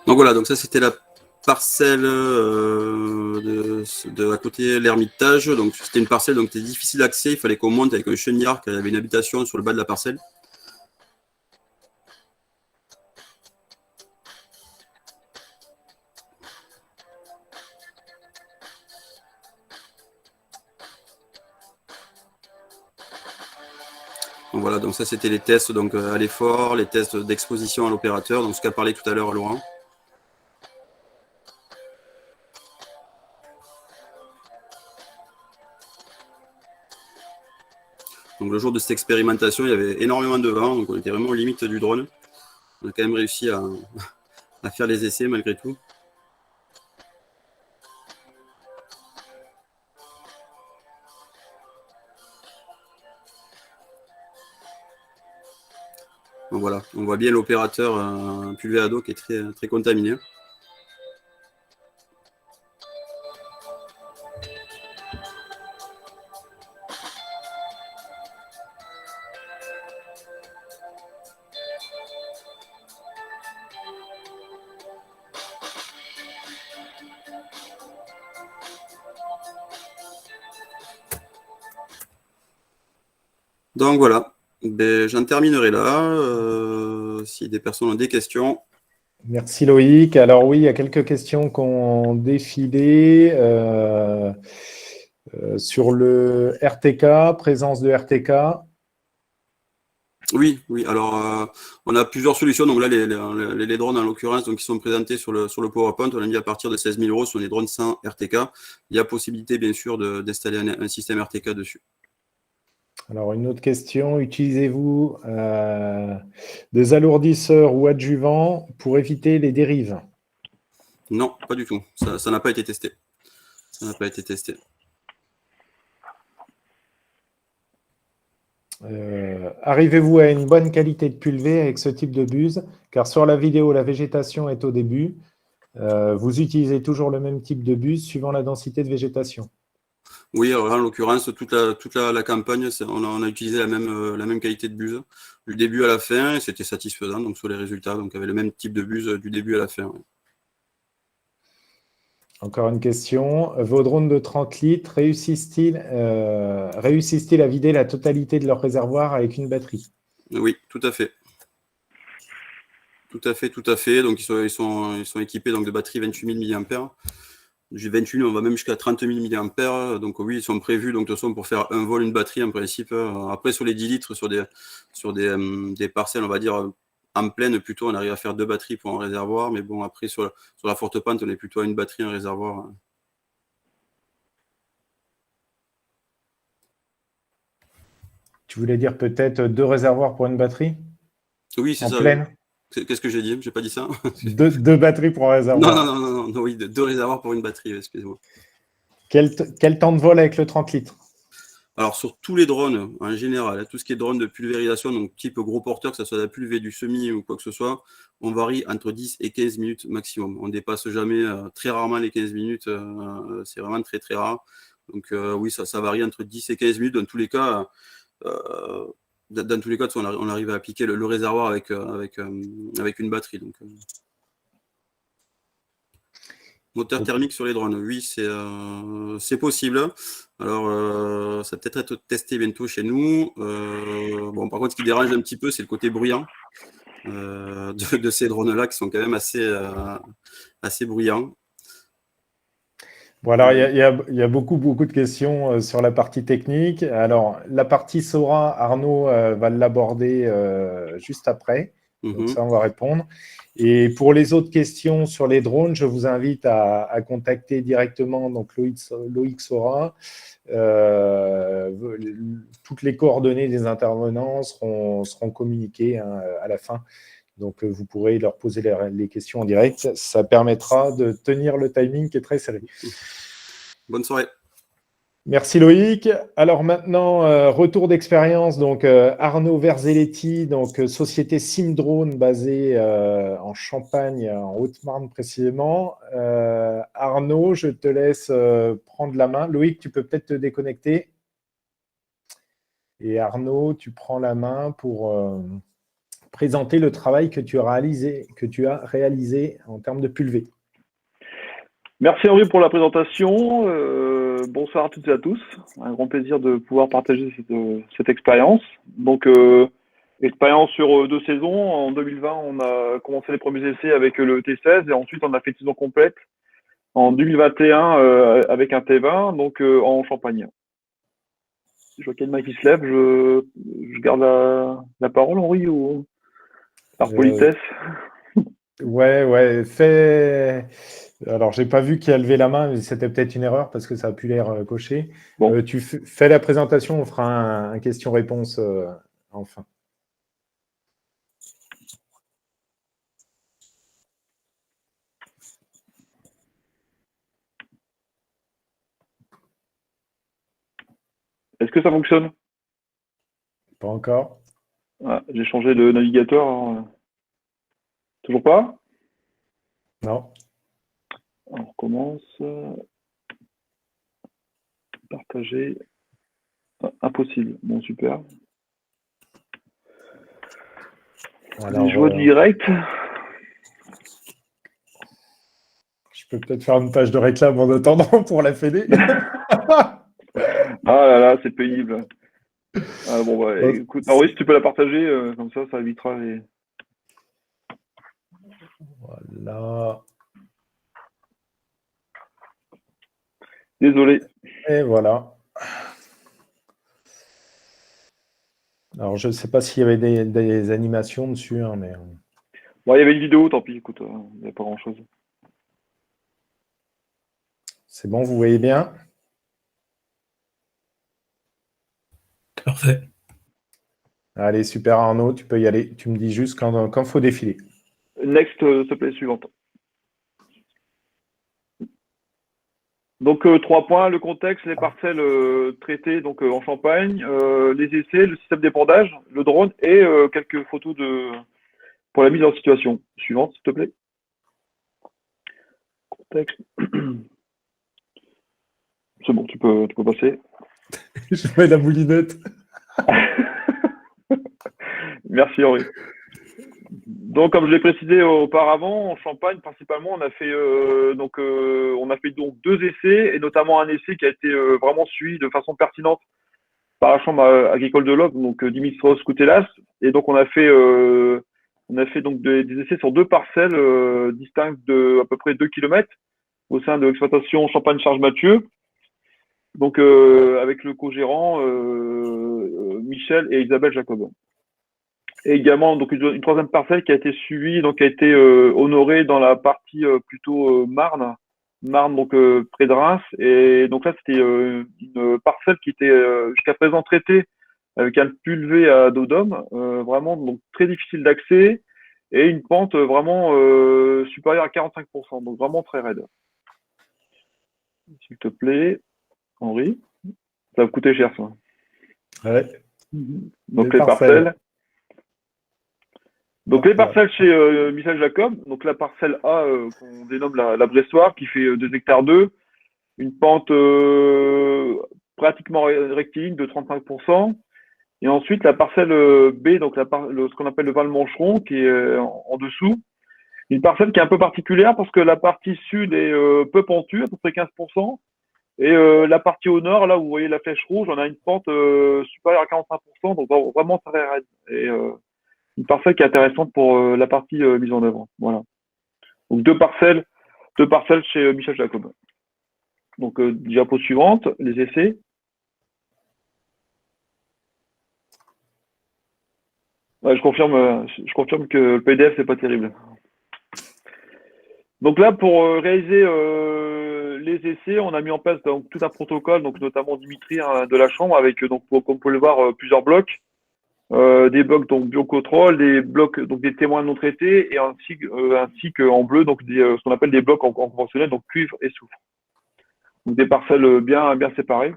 Donc voilà, donc ça c'était la parcelle à côté de l'Ermitage. Donc c'était une parcelle donc c'était difficile d'accès. Il fallait qu'on monte avec un chenillard qui avait une habitation sur le bas de la parcelle. Donc voilà, donc ça c'était les tests donc, à l'effort, les tests d'exposition à l'opérateur, donc ce qu'a parlé tout à l'heure Laurent. Donc le jour de cette expérimentation, il y avait énormément de vent, donc on était vraiment aux limites du drone. On a quand même réussi à faire les essais malgré tout. Donc voilà, on voit bien l'opérateur Pulvéado qui est très, très contaminé. Donc voilà, ben, j'en terminerai là. Si des personnes ont des questions. Merci Loïc. Alors oui, il y a quelques questions qui ont défilé sur le RTK, présence de RTK. Oui, oui. Alors, on a plusieurs solutions. Donc là, les drones, en l'occurrence, donc qui sont présentés sur le PowerPoint, on a mis à partir de 16 000 €, sur les drones sans RTK. Il y a possibilité, bien sûr, d'installer un système RTK dessus. Alors, une autre question. Utilisez-vous des alourdisseurs ou adjuvants pour éviter les dérives? Non, pas du tout. Ça n'a pas été testé. Ça n'a pas été testé. Arrivez-vous à une bonne qualité de pulvé avec ce type de buse? Car sur la vidéo, la végétation est au début. Vous utilisez toujours le même type de buse suivant la densité de végétation? Oui, alors en l'occurrence, toute la campagne, on a utilisé la même qualité de buse du début à la fin, et c'était satisfaisant donc, sur les résultats. Donc, avec le même type de buse du début à la fin. Ouais. Encore une question. Vos drones de 30 litres réussissent-ils à vider la totalité de leur réservoir avec une batterie? Oui, tout à fait. Tout à fait, tout à fait. Donc, ils sont équipés donc, de batteries 28 000 mAh. Du 28, on va même jusqu'à 30 000 mAh. Donc, oui, ils sont prévus donc, de toute façon, pour faire un vol, une batterie en principe. Après, sur les 10 litres, sur des parcelles, on va dire, en pleine, plutôt, on arrive à faire 2 batteries pour un réservoir. Mais bon, après, sur la forte pente, on est plutôt à une batterie, un réservoir. Tu voulais dire peut-être 2 réservoirs pour une batterie? Oui, c'est ça. En pleine? Qu'est-ce que j'ai dit? J'ai pas dit ça? Deux batteries pour un réservoir. Non, oui, 2 réservoirs pour une batterie, excusez-moi. Quel temps de vol avec le 30 litres? Alors, sur tous les drones, en général, tout ce qui est drone de pulvérisation, donc type gros porteur, que ce soit de la pulvée, du semi ou quoi que ce soit, on varie entre 10 et 15 minutes maximum. On ne dépasse jamais, très rarement les 15 minutes, c'est vraiment très très rare. Donc oui, ça varie entre 10 et 15 minutes. Dans tous les cas, on arrive à appliquer le réservoir avec une batterie. Donc, moteur thermique sur les drones, oui, c'est possible. Alors, ça va peut-être être testé bientôt chez nous. Bon, par contre, ce qui dérange un petit peu, c'est le côté bruyant de ces drones-là, qui sont quand même assez bruyants. Bon, alors, il y a beaucoup de questions sur la partie technique. Alors, la partie Sora, Arnaud va l'aborder juste après. Donc, ça, on va répondre. Et pour les autres questions sur les drones, je vous invite à contacter directement donc, Loïc Sora. Toutes les coordonnées des intervenants seront communiquées à la fin. Donc, vous pourrez leur poser les questions en direct. Ça permettra de tenir le timing qui est très serré. Bonne soirée. Merci Loïc. Alors maintenant, retour d'expérience. Donc, Arnaud Verzelletti, donc société Simdrone basée en Champagne, en Haute-Marne précisément. Arnaud, je te laisse prendre la main. Loïc, tu peux peut-être te déconnecter. Et Arnaud, tu prends la main pour présenter le travail que tu as réalisé en termes de pulvée. Merci Henri pour la présentation. Bonsoir à toutes et à tous. Un grand plaisir de pouvoir partager cette expérience. Donc, expérience sur 2 saisons. En 2020, on a commencé les premiers essais avec le T16 et ensuite on a fait une saison complète en 2021 avec un T20, donc en Champagne. Je vois qu'il y a une main qui se lève. Je garde la parole, Henri, ou par politesse? Ouais, fais. Alors, j'ai pas vu qui a levé la main, mais c'était peut-être une erreur parce que ça a pu l'air coché. Bon. Tu fais la présentation, on fera un question-réponse enfin. Est-ce que ça fonctionne? Pas encore. Ah, j'ai changé de navigateur. Alors, toujours pas? Non. On recommence. Partager. Ah, impossible. Bon, super. Alors, les joies direct. Je peux peut-être faire une page de réclame en attendant pour la Fédé. Ah là là, c'est pénible. Ah, bon, bah, écoute, Henri, si tu peux la partager, comme ça évitera les. Voilà. Désolé. Et voilà. Alors, je ne sais pas s'il y avait des animations dessus, hein, mais. Bon, il y avait une vidéo, tant pis, écoute, il n'y a pas grand-chose. C'est bon, vous voyez bien? Parfait. Allez, super Arnaud, tu peux y aller. Tu me dis juste quand il faut défiler. Next, s'il te plaît, suivante. Donc, 3 points, le contexte, les parcelles traitées donc, en Champagne, les essais, le système d'épandage, le drone et quelques photos pour la mise en situation. Suivante, s'il te plaît. Contexte. C'est bon, tu peux passer. Je fais la moulinette. Merci Henri. Donc, comme je l'ai précisé auparavant, en Champagne, principalement, on a fait donc 2 essais, et notamment un essai qui a été vraiment suivi de façon pertinente par la Chambre agricole de l'Aube, donc Dimitros Koutelas. Et donc, on a fait donc des essais sur 2 parcelles distinctes de à peu près 2 km au sein de l'exploitation Champagne-Charge-Mathieu. Donc, avec le co-gérant Michel et Isabelle Jacob. Et également donc une 3e parcelle qui a été suivie, donc qui a été honorée dans la partie plutôt Marne donc près de Reims. Et donc là c'était une parcelle qui était jusqu'à présent traitée avec un pulvé à dos d'homme, vraiment donc très difficile d'accès et une pente vraiment supérieure à 45%, donc vraiment très raide. S'il te plaît, Henri, ça va coûter cher ça. Ouais. Donc les parcelles. Donc les parcelles chez Michel Jacob, donc la parcelle A qu'on dénomme la Bressoire qui fait 2 hectares 2, une pente pratiquement rectiligne de 35%. Et ensuite la parcelle B, donc ce qu'on appelle le Val-Mancheron qui est en dessous. Une parcelle qui est un peu particulière parce que la partie sud est peu pentue, à peu près 15%. Et la partie au nord, là où vous voyez la flèche rouge, on a une pente supérieure à 45%, donc vraiment très raide. Et une parcelle qui est intéressante pour la partie mise en œuvre. Voilà. Donc 2 parcelles chez Michel Jacob. Donc diapo suivante, les essais. Ouais, je confirme que le PDF c'est pas terrible. Donc là, pour réaliser les essais, on a mis en place donc, tout un protocole, donc notamment Dimitri de la Chambre, avec donc comme vous pouvez le voir plusieurs blocs. Des blocs donc biocontrôle, des blocs donc des témoins non traités et ainsi qu'en bleu donc ce qu'on appelle des blocs en conventionnel, donc cuivre et soufre. Donc des parcelles bien séparées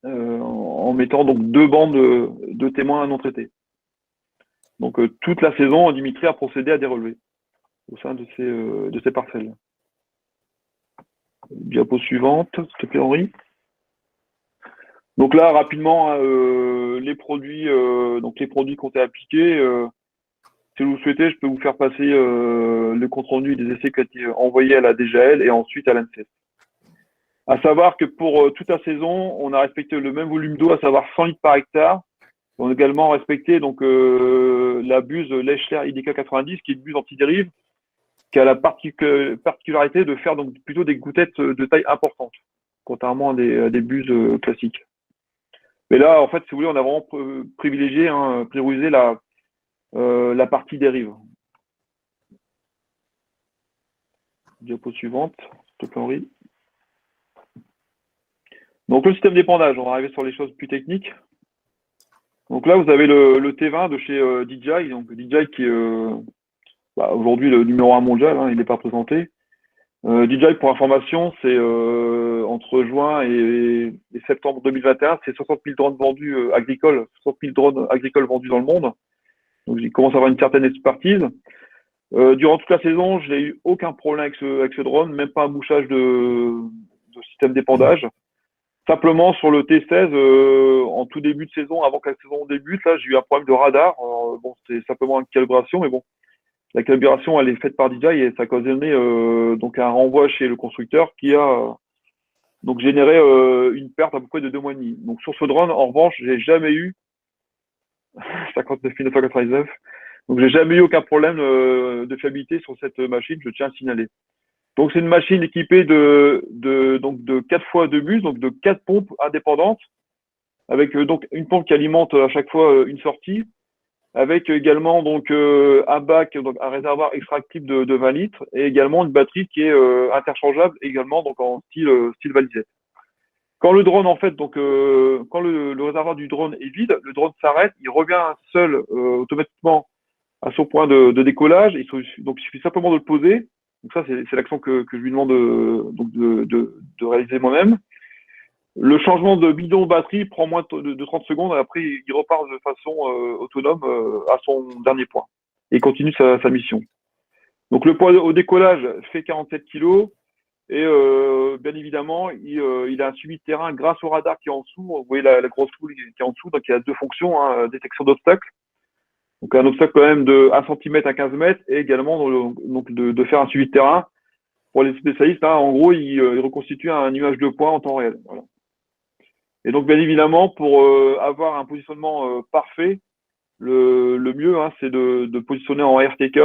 en mettant donc 2 bandes de témoins non traités. Donc toute la saison, Dimitri a procédé à des relevés au sein de ces parcelles. Diapo suivante, s'il te plaît Henri. Donc là, rapidement, les produits qui ont été appliqués, si vous le souhaitez, je peux vous faire passer le compte-rendu des essais qui ont été envoyés à la DGAL et ensuite à l'ANSES. À savoir que pour toute la saison, on a respecté le même volume d'eau, à savoir 100 litres par hectare. On a également respecté donc la buse Lechler IDK 90, qui est une buse anti-dérive, qui a la particularité de faire donc plutôt des gouttelettes de taille importante, contrairement à des buses classiques. Mais là, en fait, si vous voulez, on a vraiment privilégié, priorisé la partie dérive. Diapo suivante, s'il te plaît, Henri. Donc le système d'épandage, on va arriver sur les choses plus techniques. Donc là, vous avez le T20 de chez DJI, donc DJI qui est aujourd'hui le numéro 1 mondial, il n'est pas présenté. DJI, pour information, c'est entre juin et septembre 2021, c'est 60 000 drones vendus agricoles, 60 000 drones agricoles vendus dans le monde. Donc il commence à avoir une certaine expertise. Durant toute la saison, je n'ai eu aucun problème avec ce drone, même pas un bouchage de système d'épandage. Simplement sur le T16, en tout début de saison, avant que la saison débute, là j'ai eu un problème de radar. Bon, c'était simplement une calibration, mais bon, la calibration elle est faite par DJI et ça a occasionné donc un renvoi chez le constructeur qui a donc généré une perte à peu près de 2 mois et demi. Donc sur ce drone, en revanche, j'ai jamais eu 59 999. Donc j'ai jamais eu aucun problème de fiabilité sur cette machine, je tiens à signaler. Donc c'est une machine équipée de 4 fois 2 buses, donc de 4 pompes indépendantes, avec donc une pompe qui alimente à chaque fois une sortie, avec également donc un bac, donc un réservoir extractible de 20 litres, et également une batterie qui est interchangeable également donc en style valisette. Quand le drone, en fait, donc quand le réservoir du drone est vide, le drone s'arrête, il revient seul automatiquement à son point de décollage. Donc il suffit simplement de le poser. Donc ça, c'est l'action que je lui demande de réaliser moi-même. Le changement de bidon batterie prend moins de 30 secondes et après il repart de façon autonome à son dernier point et continue sa mission. Donc le poids au décollage fait 47 kg et bien évidemment il a un suivi de terrain grâce au radar qui est en dessous. Vous voyez la grosse boule qui est en dessous, donc il y a 2 fonctions, détection d'obstacles. Donc un obstacle quand même de 1 cm à 15 mètres et également donc de faire un suivi de terrain. Pour les spécialistes, en gros, il reconstitue un nuage de points en temps réel. Voilà. Et donc bien évidemment, pour avoir un positionnement parfait, le mieux, c'est de positionner en RTK.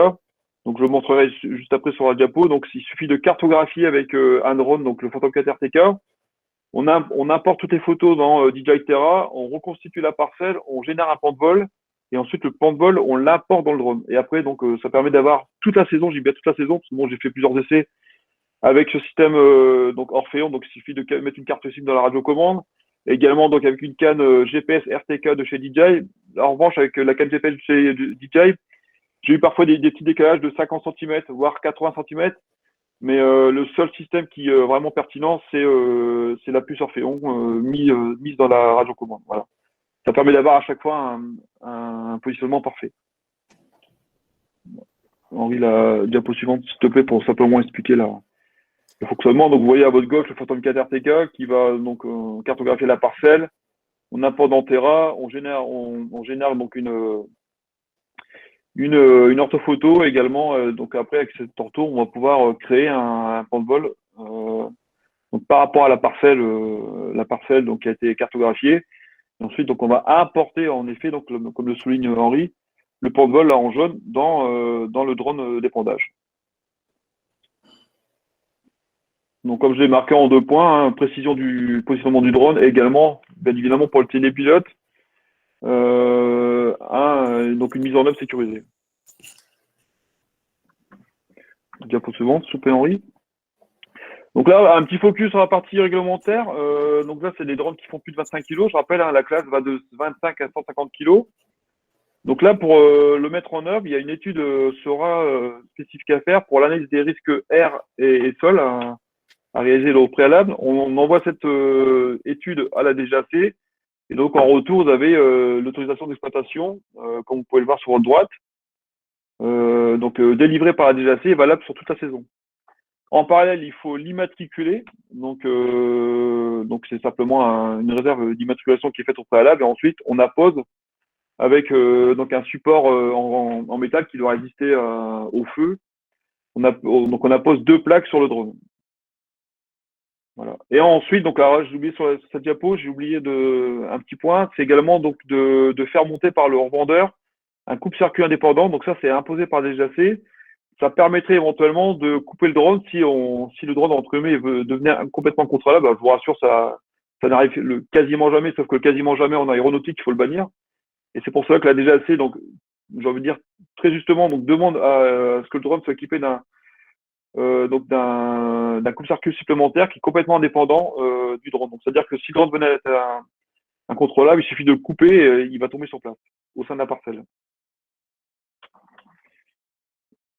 Donc je le montrerai juste après sur la diapo. Donc il suffit de cartographier avec un drone, donc le Phantom 4 RTK. On importe toutes les photos dans DJI Terra, on reconstitue la parcelle, on génère un plan de vol. Et ensuite, le plan de vol, on l'importe dans le drone. Et après, donc, ça permet d'avoir toute la saison, j'ai bien toute la saison, parce que bon, j'ai fait plusieurs essais avec ce système donc Orphéon. Donc, il suffit de mettre une carte SIM dans la radiocommande. Et également, donc, avec une canne GPS RTK de chez DJI. En revanche, avec la canne GPS de chez DJI, j'ai eu parfois des petits décalages de 50 cm, voire 80 cm. Mais le seul système qui est vraiment pertinent, c'est la puce Orphéon mise dans la radiocommande. Voilà. Ça permet d'avoir à chaque fois un positionnement parfait. Henri, la diapo suivante, s'il te plaît, pour simplement expliquer le fonctionnement. Donc, vous voyez à votre gauche le Phantom 4 RTK qui va donc cartographier la parcelle. On importe dans Terra, on génère donc une orthophoto également. Donc après, avec cette ortho, on va pouvoir créer un plan de vol donc par rapport à la parcelle donc qui a été cartographiée. Ensuite, donc, on va importer, en effet, donc, comme le souligne Henri, le plan de vol là, en jaune dans le drone d'épandage. Donc, comme je l'ai marqué en 2 points, précision du positionnement du drone et également, bien évidemment, pour le télépilote, donc une mise en œuvre sécurisée. Diapo suivante, s'il vous plaît, Henri. Donc là, un petit focus sur la partie réglementaire. Donc là, c'est des drones qui font plus de 25 kg. Je rappelle, la classe va de 25 à 150 kg. Donc là, pour le mettre en œuvre, il y a une étude spécifique à faire pour l'analyse des risques air et sol à réaliser au préalable. On envoie cette étude à la DGAC. Et donc, en retour, vous avez l'autorisation d'exploitation, comme vous pouvez le voir sur votre droite. Donc, délivrée par la DGAC et valable sur toute la saison. En parallèle, il faut l'immatriculer. Donc c'est simplement une réserve d'immatriculation qui est faite au préalable. Et ensuite, on appose avec donc un support en métal qui doit résister au feu. Donc on appose 2 plaques sur le drone. Voilà. Et ensuite, donc alors, j'ai oublié sur cette diapo, j'ai oublié un petit point, c'est également donc de faire monter par le revendeur un coupe-circuit indépendant. Donc ça, c'est imposé par des DGAC. Ça permettrait éventuellement de couper le drone si le drone entre guillemets veut devenir complètement contrôlable. Je vous rassure, ça n'arrive quasiment jamais, sauf que quasiment jamais en aéronautique, il faut le bannir. Et c'est pour cela que la DGAC, donc j'ai envie de dire très justement, donc demande à ce que le drone soit équipé d'un coupe-circuit supplémentaire qui est complètement indépendant du drone. Donc c'est-à-dire que si le drone venait à être incontrôlable, il suffit de le couper et il va tomber sur place au sein de la parcelle.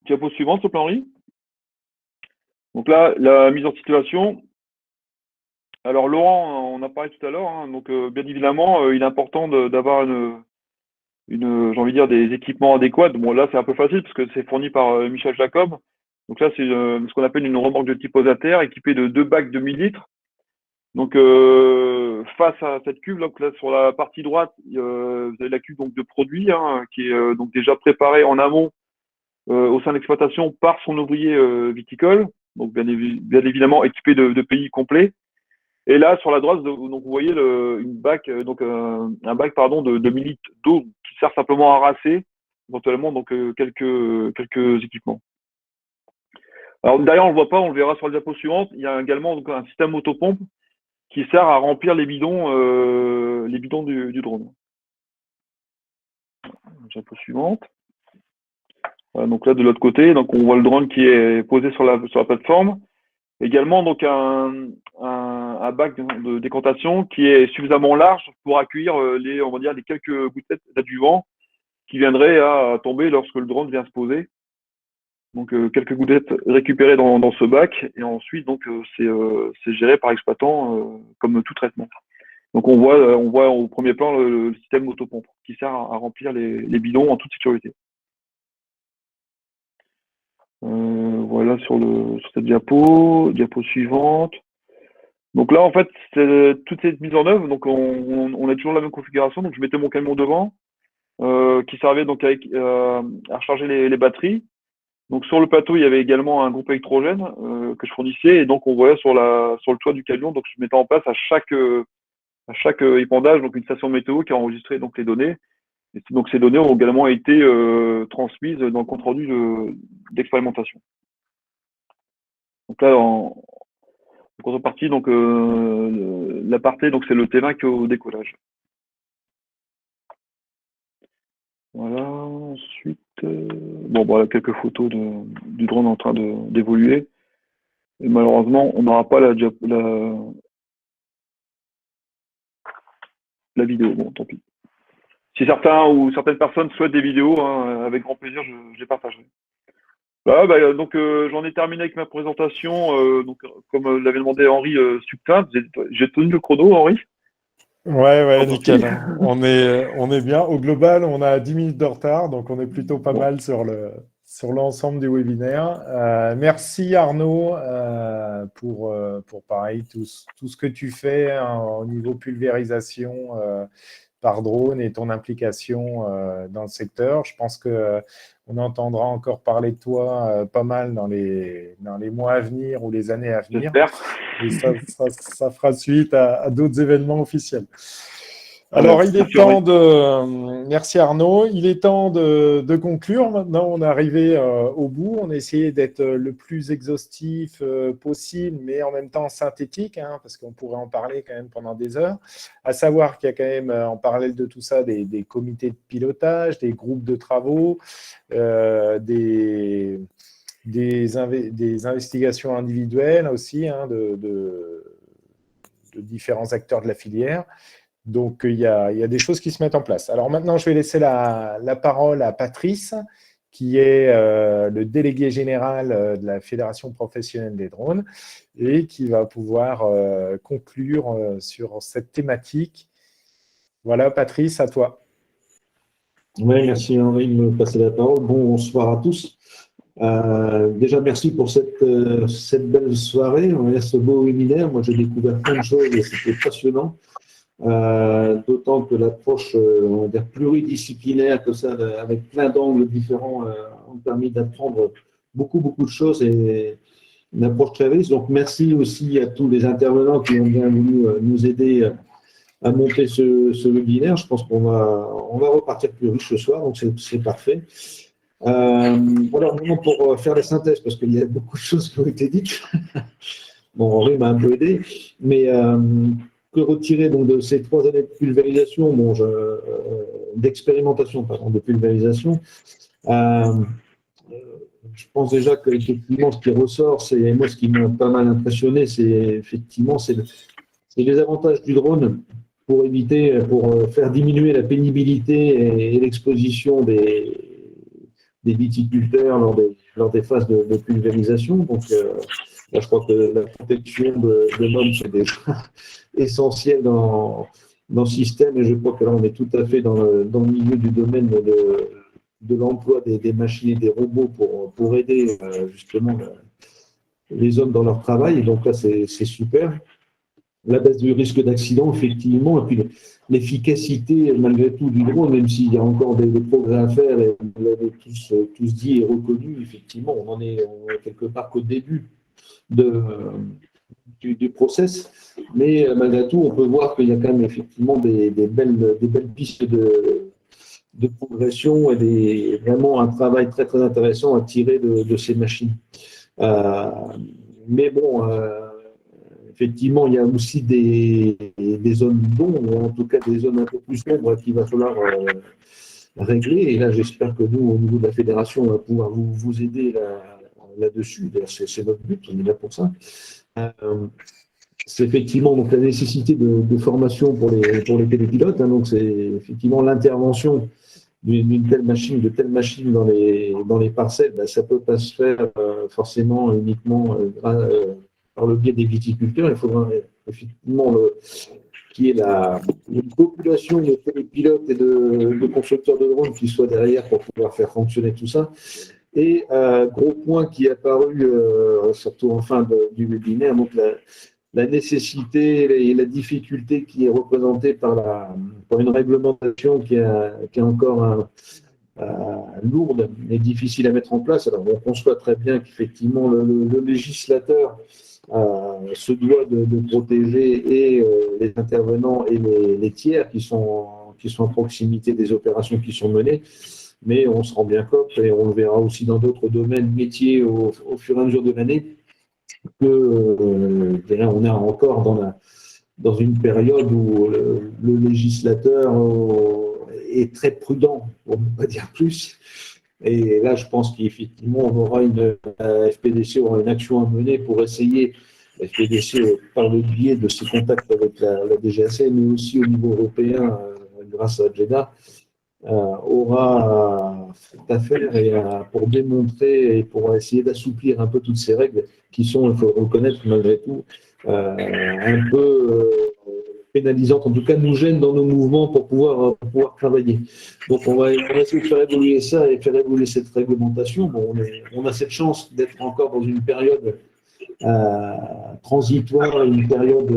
Diapo suivante, s'il te plaît, Henri. Donc là, la mise en situation. Alors Laurent, on a parlé tout à l'heure, hein, donc bien évidemment, il est important d'avoir j'ai envie de dire, des équipements adéquats. Bon, là, c'est un peu facile parce que c'est fourni par Michel Jacob. Donc là, c'est ce qu'on appelle une remorque de type posataire équipée de 2 bacs de 1000 litres. Donc, face à cette cuve, là, sur la partie droite, vous avez la cuve donc, de produits hein, qui est donc déjà préparée en amont au sein de l'exploitation par son ouvrier viticole, donc bien évidemment équipé de pays complets. Et là, sur la droite, donc vous voyez un bac pardon de 1000 litres d'eau qui sert simplement à rincer éventuellement donc quelques équipements. Alors derrière, on le voit pas, on le verra sur la diapo suivante. Il y a également donc, un système autopompe qui sert à remplir les bidons du drone. Diapo suivante. Voilà, donc là, de l'autre côté, donc on voit le drone qui est posé sur la plateforme. Également, donc un bac de décantation qui est suffisamment large pour accueillir on va dire, les quelques gouttelettes d'adjuvant qui viendraient à tomber lorsque le drone vient se poser. Donc quelques gouttelettes récupérées dans ce bac et ensuite donc c'est géré par exploitant comme tout traitement. Donc on voit au premier plan le système autopompe qui sert à remplir les bidons en toute sécurité. Voilà sur cette diapo suivante. Donc là en fait toute cette mise en œuvre, donc on a toujours la même configuration. Donc je mettais mon camion devant qui servait donc à recharger les batteries. Donc sur le plateau, il y avait également un groupe électrogène que je fournissais et donc on voyait sur le toit du camion, donc je mettais en place à chaque épandage donc une station météo qui a enregistré donc les données. Et donc ces données ont également été transmises dans le compte rendu d'expérimentation. Donc là en contrepartie donc l'aparté donc c'est le T20 qui est au décollage. Voilà, ensuite, voilà quelques photos du drone en train d'évoluer. Et malheureusement, on n'aura pas la vidéo. Bon, tant pis. Si certains ou certaines personnes souhaitent des vidéos, hein, avec grand plaisir, je les partagerai. Voilà, donc j'en ai terminé avec ma présentation. Donc, comme l'avait demandé Henri succinct, j'ai tenu le chrono, Henri. Ouais, nickel. On est bien. Au global, on a 10 minutes de retard, donc on est plutôt pas mal sur l'ensemble du webinaire. Merci Arnaud pour pareil, tout ce que tu fais hein, au niveau pulvérisation par drone et ton implication dans le secteur. Je pense qu'on entendra encore parler de toi pas mal dans les mois à venir ou les années à venir. J'espère. Et ça fera suite à d'autres événements officiels. Alors, il est temps de… Merci Arnaud. Il est temps de conclure. Maintenant, on est arrivé au bout. On a essayé d'être le plus exhaustif possible, mais en même temps synthétique, hein, parce qu'on pourrait en parler quand même pendant des heures. À savoir qu'il y a quand même, en parallèle de tout ça, des comités de pilotage, des groupes de travaux, des investigations individuelles aussi hein, de différents acteurs de la filière. Donc, il y a des choses qui se mettent en place. Alors maintenant, je vais laisser la parole à Patrice, qui est le délégué général de la Fédération professionnelle des drones et qui va pouvoir conclure sur cette thématique. Voilà, Patrice, à toi. Oui, merci Henri de me passer la parole. Bonsoir à tous. Déjà, merci pour cette belle soirée, ce beau webinaire. Moi, j'ai découvert plein de choses et c'était passionnant. d'autant que l'approche on va dire pluridisciplinaire, que ça, avec plein d'angles différents, ont permis d'apprendre beaucoup de choses et une approche très riche. Donc, merci aussi à tous les intervenants qui ont bien voulu nous aider à monter ce webinaire. Je pense qu'on va repartir plus riche ce soir, donc c'est parfait. Voilà, maintenant pour faire la synthèse, parce qu'il y a beaucoup de choses qui ont été dites. Bon, Henri m'a un peu aidé, mais que retirer donc de ces 3 années de pulvérisation, d'expérimentation, de pulvérisation. Je pense déjà qu'effectivement, ce qui ressort, c'est moi ce qui m'a pas mal impressionné, c'est effectivement c'est les avantages du drone pour faire diminuer la pénibilité et l'exposition des viticulteurs lors des phases de pulvérisation. Donc, là, je crois que la protection de l'homme, c'est déjà essentiel dans le système. Et je crois que là, on est tout à fait dans le milieu du domaine de l'emploi des machines et des robots pour aider justement les hommes dans leur travail. Et donc là, c'est super. La baisse du risque d'accident, effectivement, et puis l'efficacité, malgré tout, du drone, même s'il y a encore des progrès à faire, et vous l'avez tous dit et reconnu, effectivement, on est quelque part qu'au début du process, mais malgré tout, on peut voir qu'il y a quand même effectivement des belles pistes de progression et vraiment un travail très très intéressant à tirer de ces machines. Mais bon, effectivement, il y a aussi des zones d'ombre, ou en tout cas des zones un peu plus sombres qu'il va falloir régler. Et là, j'espère que nous, au niveau de la fédération, on va pouvoir vous aider là-dessus. C'est notre but, on est là pour ça. C'est effectivement donc la nécessité de formation pour les télépilotes. Donc c'est effectivement l'intervention de telle machine dans les parcelles. Ça ne peut pas se faire forcément uniquement par le biais des viticulteurs. Il faudra effectivement qu'il y ait une population de télépilotes et de constructeurs de drones qui soient derrière pour pouvoir faire fonctionner tout ça. Et gros point qui est apparu surtout en fin du webinaire, donc la nécessité et la difficulté qui est représentée par une réglementation qui est encore lourde et difficile à mettre en place. Alors on conçoit très bien qu'effectivement le législateur se doit de protéger et les intervenants et les tiers qui sont à proximité des opérations qui sont menées. Mais on se rend bien compte, et on le verra aussi dans d'autres domaines métiers au fur et à mesure de l'année, que on est encore dans une période où le législateur est très prudent, pour ne pas dire plus. Et là, je pense qu'effectivement, la FPDC aura une action à mener pour essayer, la FPDC, par le biais de ses contacts avec la DGAC, mais aussi au niveau européen, grâce à Jeddah, aura à faire pour démontrer et pour essayer d'assouplir un peu toutes ces règles qui sont, il faut le reconnaître malgré tout, un peu pénalisantes, en tout cas nous gênent dans nos mouvements pour pouvoir travailler. Donc on va essayer de faire évoluer ça et faire évoluer cette réglementation. Bon, on a cette chance d'être encore dans une période transitoire, une période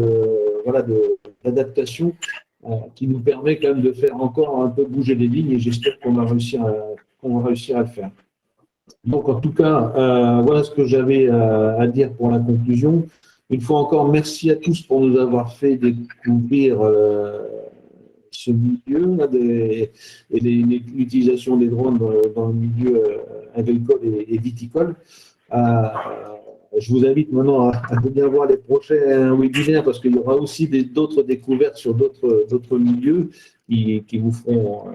d'adaptation qui nous permet quand même de faire encore un peu bouger les lignes, et j'espère qu'on va réussir à le faire. Donc en tout cas, voilà ce que j'avais à dire pour la conclusion. Une fois encore, merci à tous pour nous avoir fait découvrir ce milieu et l'utilisation des drones dans le milieu agricole et viticole. Je vous invite maintenant à venir voir les prochains webinaires, parce qu'il y aura aussi d'autres découvertes sur d'autres milieux qui vous feront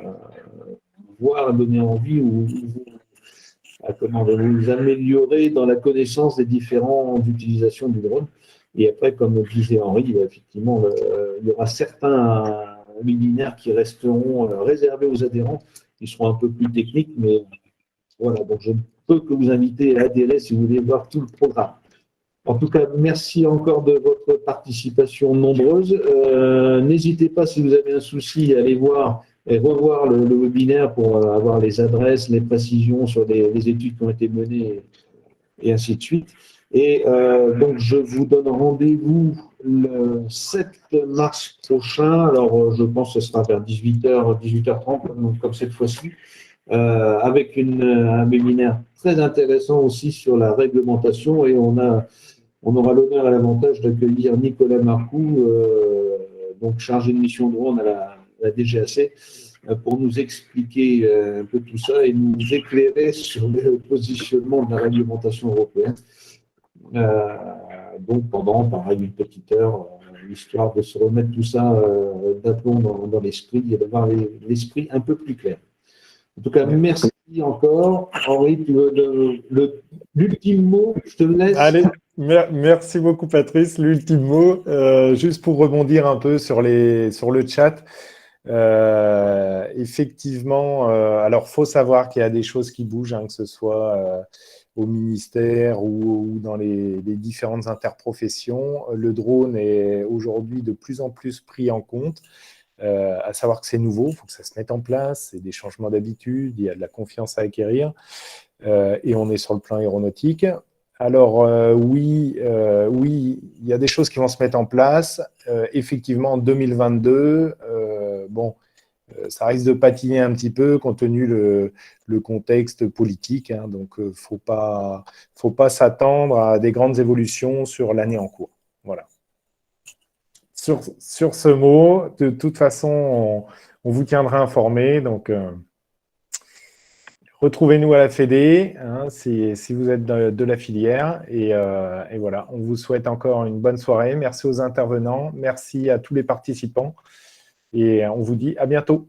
voir, donner envie ou comment vous améliorer dans la connaissance des différentes utilisations du drone. Et après, comme disait Henri, effectivement, il y aura certains webinaires qui resteront réservés aux adhérents, qui seront un peu plus techniques, mais voilà, donc je ne peux que vous inviter à adhérer si vous voulez voir tout le programme. En tout cas, merci encore de votre participation nombreuse. N'hésitez pas, si vous avez un souci, à aller voir et revoir le webinaire pour avoir les adresses, les précisions sur les études qui ont été menées et ainsi de suite. Et donc, je vous donne rendez-vous le 7 mars prochain, alors je pense que ce sera vers 18h, 18h30, comme cette fois-ci, avec un webinaire très intéressant aussi sur la réglementation, et on aura l'honneur et l'avantage d'accueillir Nicolas Marcoux, donc chargé de mission drone à la DGAC, pour nous expliquer un peu tout ça et nous éclairer sur le positionnement de la réglementation européenne. Donc pendant, pareil, une petite heure, histoire de se remettre tout ça d'aplomb dans l'esprit et d'avoir l'esprit un peu plus clair. En tout cas, merci encore. Henri, tu veux l'ultime mot, je te laisse. Allez, merci beaucoup Patrice. L'ultime mot, juste pour rebondir un peu sur le chat. Effectivement, alors faut savoir qu'il y a des choses qui bougent, hein, que ce soit au ministère ou dans les différentes interprofessions. Le drone est aujourd'hui de plus en plus pris en compte. À savoir que c'est nouveau, il faut que ça se mette en place, c'est des changements d'habitude, il y a de la confiance à acquérir, et on est sur le plan aéronautique. Alors oui, il y a des choses qui vont se mettre en place. Effectivement, en 2022, ça risque de patiner un petit peu compte tenu le contexte politique, hein, donc faut pas s'attendre à des grandes évolutions sur l'année en cours. Voilà. Sur ce mot, de toute façon, on vous tiendra informé. Donc, retrouvez-nous à la Fédé, hein, si vous êtes de la filière. Et voilà, on vous souhaite encore une bonne soirée. Merci aux intervenants, merci à tous les participants. Et on vous dit à bientôt.